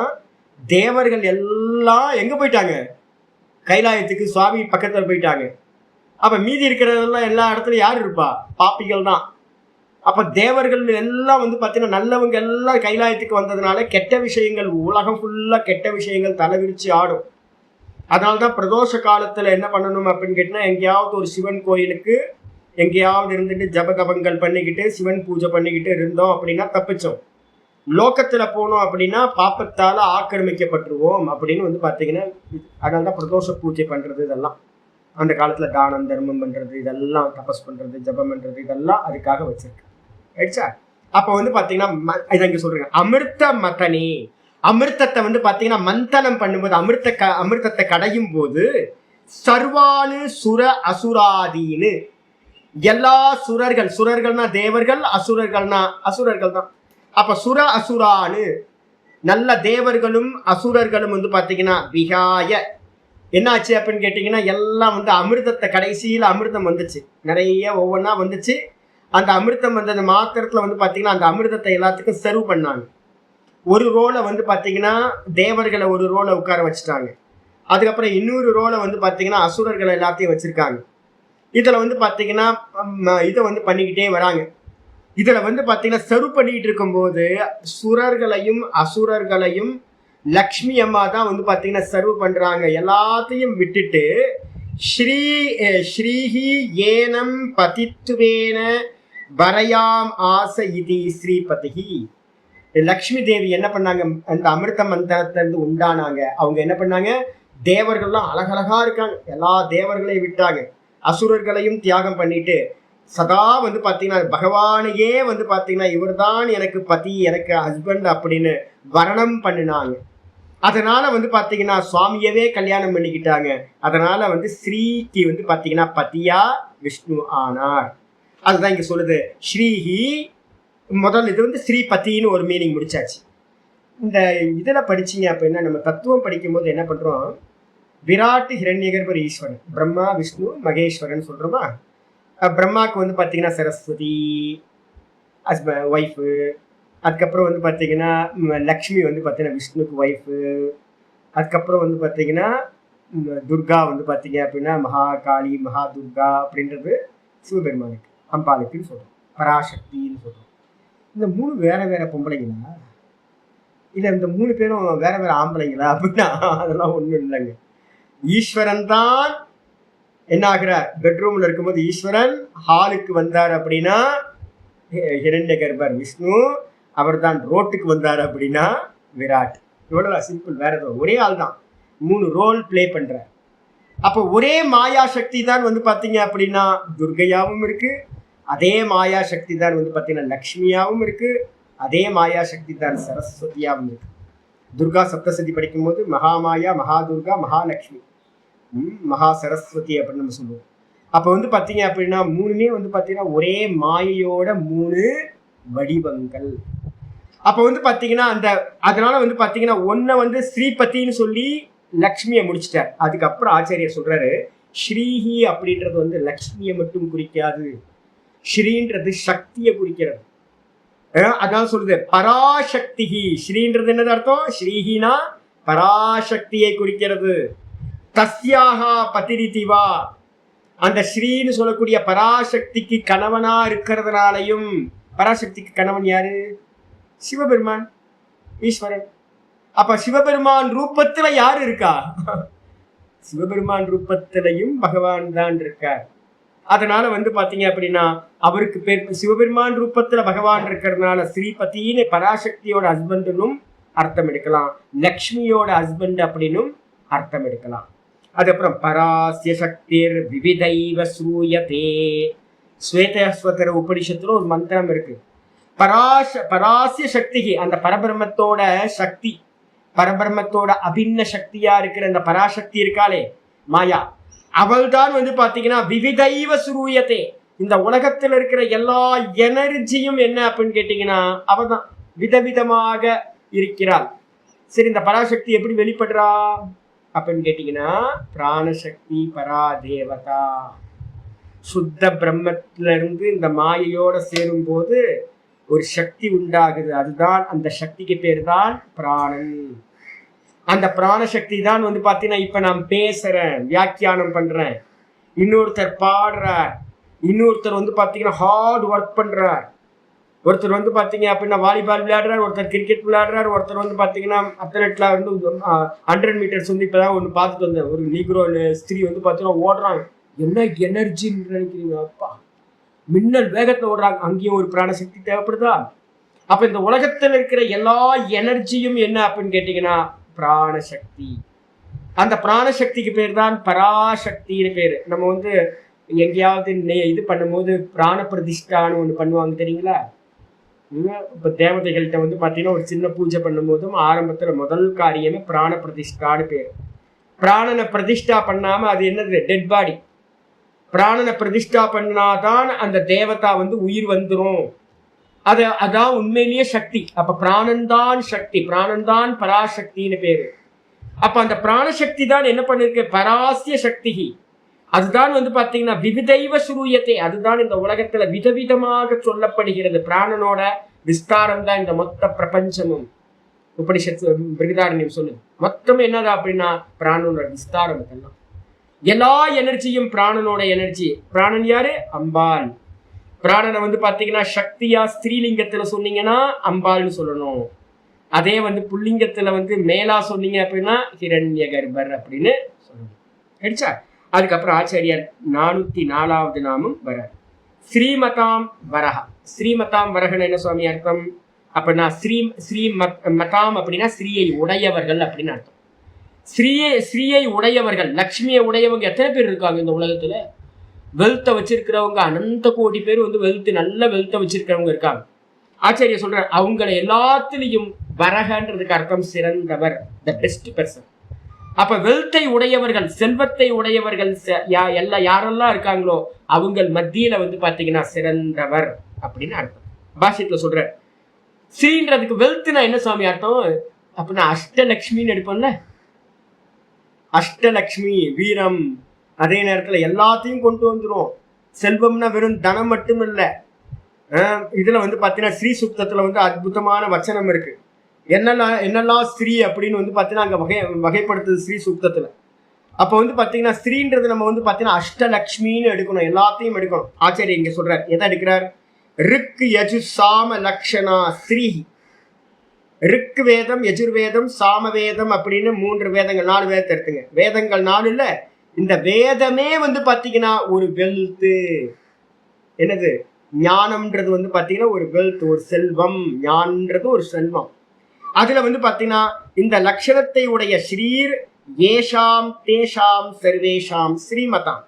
தேவர்கள் எல்லாம் எங்க போயிட்டாங்க, கைலாயத்துக்கு சுவாமி பக்கத்துல போயிட்டாங்க. அப்ப மீதி இருக்கிறதெல்லாம் எல்லா இடத்துலயும் யாரு இருப்பா, பாப்பிகள் தான். அப்ப தேவர்கள் எல்லாம் வந்து பாத்தீங்கன்னா நல்லவங்க எல்லாம் கைலாயத்துக்கு வந்ததுனால கெட்ட விஷயங்கள், உலகம் ஃபுல்லா கெட்ட விஷயங்கள் தலைவிரிச்சு ஆடும். அதனால்தான் பிரதோஷ காலத்துல என்ன பண்ணணும் அப்படின்னு கேட்டீங்கன்னா, எங்கேயாவது ஒரு சிவன் கோயிலுக்கு எங்கேயாவது இருந்துட்டு ஜபதபங்கள் பண்ணிக்கிட்டு சிவன் பூஜை பண்ணிக்கிட்டு இருந்தோம் அப்படின்னா தப்பிச்சோம். லோகத்துல போனோம் அப்படின்னா பாப்பத்தால ஆக்கிரமிக்கப்பட்டுருவோம் அப்படின்னு வந்து பாத்தீங்கன்னா, அதனால்தான் பிரதோஷ பூஜை பண்றது, இதெல்லாம் அந்த காலத்துல தானம் தர்மம் பண்றது, இதெல்லாம் தபஸ் பண்றது, ஜபம் பண்றது, இதெல்லாம் அதுக்காக வச்சிருக்கு. ஆயிடுச்சா? அப்ப வந்து பாத்தீங்கன்னா இதை இங்க சொல்றேன், அமிர்த மதனி. அமிர்தத்தை வந்து பாத்தீங்கன்னா மந்தனம் பண்ணும்போது, அமிர்தத்தை கடையும் போது சர்வானு சுர அசுராதீனு, எல்லா சுரர்கள், சுரர்கள்னா தேவர்கள், அசுரர்கள்னா அசுரர்கள் தான். அப்ப சுர அசுரானு, நல்ல தேவர்களும் அசுரர்களும் வந்து பாத்தீங்கன்னா விகாய என்ன ஆச்சு அப்படின்னு கேட்டீங்கன்னா, எல்லாம் வந்து அமிர்தத்தை, கடைசியில அமிர்தம் வந்துச்சு, நிறைய ஒவ்வொன்றா வந்துச்சு. அந்த அமிர்தம் வந்தது மாத்திரத்துல வந்து பாத்தீங்கன்னா அந்த அமிர்தத்தை எல்லாத்துக்கும் சர்வ் பண்ணாங்க. ஒரு ரோலை வந்து பாத்தீங்கன்னா தேவர்களை ஒரு ரோலை உட்கார வச்சுட்டாங்க. அதுக்கப்புறம் இன்னொரு ரோலை வந்து பாத்தீங்கன்னா அசுரர்களை எல்லாத்தையும் வச்சிருக்காங்க. இதுல வந்து பாத்தீங்கன்னா இதை வந்து பண்ணிக்கிட்டே வராங்க. இதுல வந்து பாத்தீங்கன்னா சர்வ் பண்ணிக்கிட்டு இருக்கும்போது சுரர்களையும் அசுரர்களையும் லக்ஷ்மி அம்மா தான் வந்து பாத்தீங்கன்னா சர்வ் பண்றாங்க. எல்லாத்தையும் விட்டுட்டு ஸ்ரீஹி ஏனம் பதித்துவேன வரயாம் ஆச இதி ஸ்ரீபதி. லக்ஷ்மி தேவி என்ன பண்ணாங்க, அந்த அமிர்த மந்திரத்திலிருந்து உண்டானாங்க. அவங்க என்ன பண்ணாங்க, தேவர்கள்லாம் அழகழகா இருக்காங்க, எல்லா தேவர்களையும் விட்டாங்க, அசுரர்களையும் தியாகம் பண்ணிட்டு சதா வந்து பாத்தீங்கன்னா பகவானையே வந்து பாத்தீங்கன்னா இவர் தான் எனக்கு பதி, எனக்கு ஹஸ்பண்ட் அப்படின்னு வர்ணம் பண்ணினாங்க. அதனால வந்து பாத்தீங்கன்னா சுவாமியவே கல்யாணம் பண்ணிக்கிட்டாங்க. அதனால வந்து ஸ்ரீக்கு வந்து பாத்தீங்கன்னா பத்தியா விஷ்ணு ஆனார். அதுதான் இங்க சொல்லுது. ஸ்ரீஹி முதல் இது வந்து ஸ்ரீபத்தின்னு ஒரு மீனிங் முடிச்சாச்சு. இந்த இதுல படிச்சீங்க அப்படின்னா, நம்ம தத்துவம் படிக்கும் போது என்ன பண்றோம், விராட் ஹிரண்யகர்பர் ஈஸ்வரன், பிரம்மா விஷ்ணு மகேஸ்வரன் சொல்றோமா. பிரம்மாவுக்கு வந்து பாத்தீங்கன்னா சரஸ்வதி ஒய்ஃபு, அதுக்கப்புறம் வந்து பாத்தீங்கன்னா லக்ஷ்மி வந்து பாத்தீங்கன்னா விஷ்ணுக்கு ஒய்ஃபு, அதுக்கப்புறம் வந்து பாத்தீங்கன்னா துர்கா வந்து பாத்தீங்க அப்படின்னா மகா காளி, மகா துர்கா அப்படின்றது சிவபெருமானுக்கு, அம்பாளுக்குன்னு சொல்றோம், பராசக்தின்னு சொல்றோம். இந்த 3 வேற வேற பொம்பளைங்களா, இல்ல இந்த 3 பேரும் வேற வேற ஆம்பளைங்களா அப்படின்னா அதெல்லாம் ஒண்ணும் இல்லைங்க. ஈஸ்வரன் தான் என்ன ஆகிறார், பெட்ரூம்ல இருக்கும்போது ஈஸ்வரன், ஹாலுக்கு வந்தார் அப்படின்னா ஹிரண்ய கர்ப்பர் விஷ்ணு, அவர் தான் ரோட்டுக்கு வந்தார் அப்படின்னா விராட். இவ்வளவு சிம்பிள், வேற எதுவும், ஒரே ஆள் தான் 3 ரோல் பிளே பண்ற. அப்போ ஒரே மாயா சக்தி தான் வந்து பாத்தீங்க அப்படின்னா துர்கையாவும் இருக்கு, அதே மாயா சக்தி தான் வந்து பாத்தீங்கன்னா லக்ஷ்மியாவும் இருக்கு, அதே மாயா சக்தி தான் சரஸ்வதியாவும் இருக்கு. துர்கா சப்தசதி படிக்கும் போது மகாமாயா, மகா துர்கா, மகாலட்சுமி, மகா சரஸ்வதி அப்படின்னு நம்ம சொல்லுவோம். அப்ப வந்து பாத்தீங்க அப்படின்னா 3மே வந்து பாத்தீங்கன்னா ஒரே மாயையோட 3 வடிவங்கள். அப்ப வந்து பாத்தீங்கன்னா அந்த அதனால வந்து பாத்தீங்கன்னா ஒன்ன வந்து ஸ்ரீபத்தின்னு சொல்லி லக்ஷ்மியை முடிச்சிட்டார். அதுக்கப்புறம் ஆச்சாரியர் சொல்றாரு, ஸ்ரீஹி அப்படின்றது வந்து லக்ஷ்மியை மட்டும் குறிக்காது, ஸ்ரீன்றது சக்தியை குறிக்கிறது. அதான் சொல்லுது பராசக்தி. ஸ்ரீன்றது என்னது அர்த்தம், ஸ்ரீஹினா பராசக்தியை குறிக்கிறது. தஸ்யாகா பதிரிதிவா, அந்த ஸ்ரீன்னு சொல்லக்கூடிய பராசக்திக்கு கணவனா இருக்கிறதுனாலையும், பராசக்திக்கு கணவன் யாரு, சிவபெருமான், ஈஸ்வரன். அப்ப சிவபெருமான் ரூபத்துல யாரு இருக்கா, சிவபெருமான் ரூபத்திலையும் பகவான் தான் இருக்கார். அதனால வந்து பாத்தீங்க அப்படின்னா அவருக்கு பேர் சிவபெருமான் ரூபத்துல பகவான் இருக்கிறதுனால ஸ்ரீபதினு பராசக்தியோட ஹஸ்பண்டுன்னு அர்த்தம் எடுக்கலாம், லக்ஷ்மியோட ஹஸ்பண்ட் அப்படின்னு அர்த்தம் எடுக்கலாம். அதுக்கப்புறம் பராசிய சக்திர் விவிதைவ சூயதே, ஸ்வேதஸ்வதர உபனிஷத்துல ஒரு மந்திரம் இருக்கு. பராசிய சக்தி, அந்த பரபிரமத்தோட சக்தி பரபிரம்மத்தோட அபின்ன சக்தியா இருக்கிற இந்த பராசக்தி இருக்காளே மாயா, அவள் தான் வந்து பாத்தீங்கன்னா விவிதைவ சுரூயத்தே, இந்த உலகத்துல இருக்கிற எல்லா எனர்ஜியும் என்ன அப்படின்னு கேட்டீங்கன்னா அவள் தான் விதவிதமாக இருக்கிறாள். சரி, இந்த பராசக்தி எப்படி வெளிப்படுறா அப்படின்னு கேட்டீங்கன்னா பிராணசக்தி பரா தேவதா. சுத்த பிரம்மத்துல இருந்து இந்த மாயையோட சேரும் போது ஒரு சக்தி உண்டாகுது. அதுதான் அந்த சக்திக்கு பேர் தான் பிராணன். அந்த பிராணசக்தி தான் வந்து பாத்தீங்கன்னா இப்ப நான் பேசுறேன், வியாக்கியானம் பண்றேன், இன்னொருத்தர் பாடுறார், இன்னொருத்தர் வந்து பாத்தீங்கன்னா ஹார்ட் ஒர்க் பண்றார், ஒருத்தர் வந்து பாத்தீங்க அப்படின்னா வாலிபால் விளையாடுறாரு, ஒருத்தர் கிரிக்கெட் விளையாடுறாரு, ஒருத்தர் வந்து பாத்தீங்கன்னா அத்லெட்ல வந்து 100 மீட்டர்ஸ் வந்து இப்பதான் ஒன்று பார்த்துட்டு வந்தேன். ஒரு நீக்ரோ ஸ்திரீ வந்து பாத்தீங்கன்னா ஓடுறாங்க. என்ன எனர்ஜின்னு நினைக்கிறீங்க? அப்பா, மின்னல் வேகத்தை ஓடுறாங்க. அங்கேயும் ஒரு பிராணசக்தி தேவைப்படுதா? அப்ப இந்த உலகத்துல இருக்கிற எல்லா எனர்ஜியும் என்ன அப்படின்னு கேட்டீங்கன்னா பிராணசக்தி. அந்த பிராணசக்திக்கு பேர் தான் பராசக்தின்னு பேரு. நம்ம வந்து எங்கேயாவது இது பண்ணும்போது பிராண பிரதிஷ்டான்னு ஒண்ணு பண்ணுவாங்க தெரியுங்களா? இப்ப தேவதைகள்கிட்ட வந்து பாத்தீங்கன்னா ஒரு சின்ன பூஜை பண்ணும் போதும் ஆரம்பத்துல முதல் காரியமே பிராண பிரதிஷ்டான்னு பேரு. பிராணனை பிரதிஷ்டா பண்ணாம அது என்னது? Dead body. பிராணனை பிரதிஷ்டா பண்ணாதான் அந்த தேவதா வந்து உயிர் வந்துரும். அதான் உண்மையிலேயே சக்தி. அப்ப பிராணன் தான் சக்தி, பிராணன் தான் பராசக்தின்னு பேரு. அப்ப அந்த பிராணசக்தி தான் என்ன பண்ணிருக்கு? பராசிய சக்தி. அதுதான் வந்து பாத்தீங்கன்னா விவிதைவ சுரூயத்தை, அதுதான் இந்த உலகத்துல விதவிதமாக சொல்லப்படுகிறது. பிராணனோட விஸ்தாரம் தான் இந்த மொத்த பிரபஞ்சமும். உபனிஷத்து பிருகதாரண்யம் சொல்லுது. மொத்தம் என்னதா அப்படின்னா பிராணனோட விஸ்தாரம். இதெல்லாம் எல்லா எனர்ஜியும் பிராணனோட எனர்ஜி. பிராணன் யாரு? அம்பாள். பிராணனை வந்து பாத்தீங்கன்னா சக்தியா ஸ்திரீலிங்கத்துல சொன்னீங்கன்னா அம்பாள்னு சொல்லணும். அதே வந்து புல்லிங்கத்துல வந்து மேலா சொன்னீங்க அப்படின்னா ஹிரண்ய கர்ப்பர் அப்படின்னு சொல்லணும். ஆயிடுச்சா? அதுக்கப்புறம் ஆச்சாரியார் 404வது நாமம் வர ஸ்ரீமதாம் வரஹா. ஸ்ரீமதாம் வரகன் என்ன சுவாமி அர்த்தம் அப்படின்னா ஸ்ரீ மதாம் அப்படின்னா ஸ்ரீயை உடையவர்கள் அப்படின்னு அர்த்தம். ஸ்ரீயை உடையவர்கள், லக்ஷ்மியை உடையவங்க எத்தனை பேர் இருக்காங்க இந்த உலகத்துல? வெல்த்தை வச்சிருக்கிறவங்க அனந்த கோடி பேர் வந்து நல்ல வெல்த்தை வச்சிருக்கிறவங்க இருக்காங்க. ஆச்சாரிய சொல்ற அவங்களை எல்லாத்திலையும் வரகன்றதுக்கு அர்த்தம் சிறந்தவர், த பெஸ்ட் பர்சன். அப்ப வெல்த்தை உடையவர்கள், செல்வத்தை உடையவர்கள் யாரெல்லாம் இருக்காங்களோ அவங்க மத்தியில வந்து பாத்தீங்கன்னா சிறந்தவர் அப்படின்னு அர்த்தம். பாஷ்யத்துல சொல்ற ஸ்ரீன்றதுக்கு வெல்த்னா என்ன சுவாமி அர்த்தம் அப்படின்னா அஷ்டலக்ஷ்மின்னு எடுப்போம்ல. அஷ்டலக்ஷ்மி வீரம், அதே நேரத்துல எல்லாத்தையும் கொண்டு வந்துரும். செல்வம்னா வெறும் தனம் மட்டும் இல்ல. இதுல வந்து பாத்தீங்கன்னா ஸ்ரீ சுக்தத்துல வந்து அற்புதமான வச்சனம் இருக்கு. என்னெல்லாம் ஸ்ரீ அப்படின்னு வந்து பாத்தீங்கன்னா அங்க வகைப்படுத்துது ஸ்ரீ சுக்தத்துல. அப்ப வந்து பாத்தீங்கன்னா ஸ்ரீன்றது நம்ம வந்து பாத்தீங்கன்னா அஷ்டலக்ஷ்மின்னு எடுக்கணும், எல்லாத்தையும் எடுக்கணும். ஆச்சாரிய இங்க சொல்றார், எதை எடுக்கிறார்? ரிக் யஜு சாம லக்ஷணா ஸ்ரீ. ரிக் வேதம், யஜுர்வேதம், சாமவேதம் அப்படின்னு 3 வேதங்கள், 4 வேதத்தை எடுத்துங்க. வேதங்கள் 4 இல்ல, இந்த வேதமே வந்து பாத்தீங்கன்னா ஒரு வெல்த்து. என்னது? ஞானம்ன்றது வந்து பாத்தீங்கன்னா ஒரு வெல்த், ஒரு செல்வம். ஞானம்ன்றது ஒரு செல்வம். அதுல வந்து பாத்தீங்கன்னா இந்த லட்சணத்தை உடைய ஸ்ரீர் ஏஷாம் தேஷாம் சர்வேஷாம் ஸ்ரீமதாம்.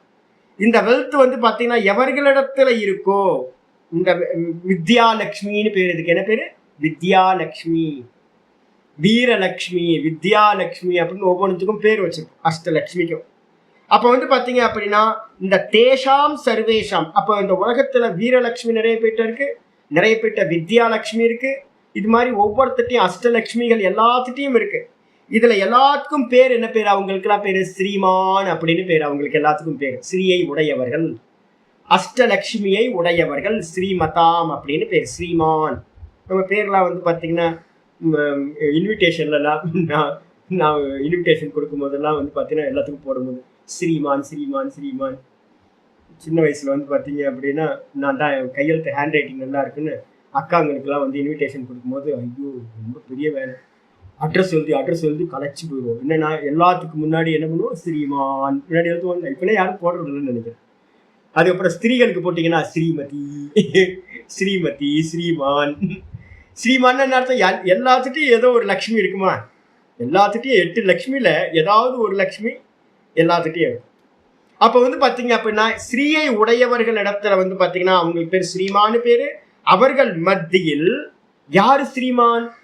இந்த வெல்த் வந்து பாத்தீங்கன்னா எவர்களிடத்துல இருக்கோ, இந்த வித்யாலட்சுமின்னு பேரு. இதுக்கு என்ன பேரு? வித்யாலட்சுமி, வீரலட்சுமி, வித்யாலட்சுமி அப்படின்னு ஒவ்வொன்றுக்கும் பேர் வச்சிருக்கோம், அஷ்டலட்சுமிக்கும். அப்ப வந்து பாத்தீங்க அப்படின்னா இந்த தேஷாம் சர்வேஷாம், அப்ப இந்த உலகத்துல வீரலட்சுமி நிறைய பேர்ட்ட இருக்கு, நிறைய பேர்ட்ட வித்யாலட்சுமி இருக்கு. இது மாதிரி ஒவ்வொருத்தையும் அஷ்டலட்சுமிகள் எல்லாத்துட்டையும் இருக்கு. இதுல எல்லாத்துக்கும் பேர் என்ன பேர்? அவங்களுக்கு எல்லாம் பேரு ஸ்ரீமான் அப்படின்னு பேர். அவங்களுக்கு எல்லாத்துக்கும் பேர் ஸ்ரீயை உடையவர்கள், அஷ்டலட்சுமியை உடையவர்கள், ஸ்ரீமதாம் அப்படின்னு பேர், ஸ்ரீமான். நம்ம பேர்லாம் வந்து பாத்தீங்கன்னா இன்விடேஷன்லாம் நான் இன்விடேஷன் கொடுக்கும் போதெல்லாம் வந்து பாத்தீங்கன்னா எல்லாத்துக்கும் போடும்போது ஸ்ரீமான் ஸ்ரீமான் ஸ்ரீமான். சின்ன வயசுல வந்து பாத்தீங்க அப்படின்னா நான் தான் கையெழுத்து ஹேண்ட் ரைட்டிங் நல்லா இருக்குன்னு அக்காங்களுக்கெல்லாம் வந்து இன்விடேஷன் கொடுக்கும்போது ஐயோ ரொம்ப பெரிய வேலை, அட்ரஸ் எழுதி கலைச்சி போயிடுவோம். என்னன்னா எல்லாத்துக்கு முன்னாடி என்ன பண்ணுவோம்? ஸ்ரீமான் முன்னாடி எழுதுவாங்க. இப்பெல்லாம் யாரும் போடுறது இல்லைன்னு நினைக்கிறேன். அதுக்கப்புறம் ஸ்திரீகளுக்கு போட்டீங்கன்னா ஸ்ரீமதி, ஸ்ரீமதி, ஸ்ரீமான். ஸ்ரீமான் என்ன அர்த்தம்? எல்லாத்துட்டையும் ஏதோ ஒரு லக்ஷ்மி இருக்குமா? எல்லாத்துட்டையும் 8 லக்ஷ்மியில ஏதாவது ஒரு லக்ஷ்மி எல்லாத்துட்டையும் இருக்கும். அப்ப வந்து பாத்தீங்க அப்படின்னா ஸ்ரீயை உடையவர்கள் இடத்துல வந்து பாத்தீங்கன்னா அவங்களுக்கு பேர் ஸ்ரீமான் பேரு. அவர்கள் மத்தியில் யாரு ஸ்ரீமான்?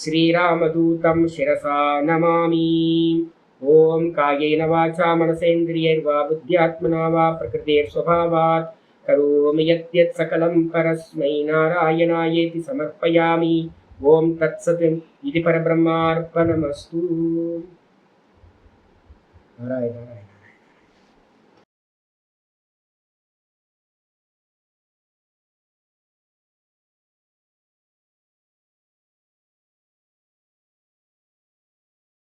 श्रीरामदूतं शिरसा नमामि। ओम कायेन वाचा मनसेन्द्रियैर्वा बुद्ध्यात्मना वा प्रकृतेर्स्वभावात् करोमि यद्यत् सकलं परस्मै नारायणायेति समर्पयामि। ओम तत्सत् इति परब्रह्मार्पणमस्तु। नारायण नारायण।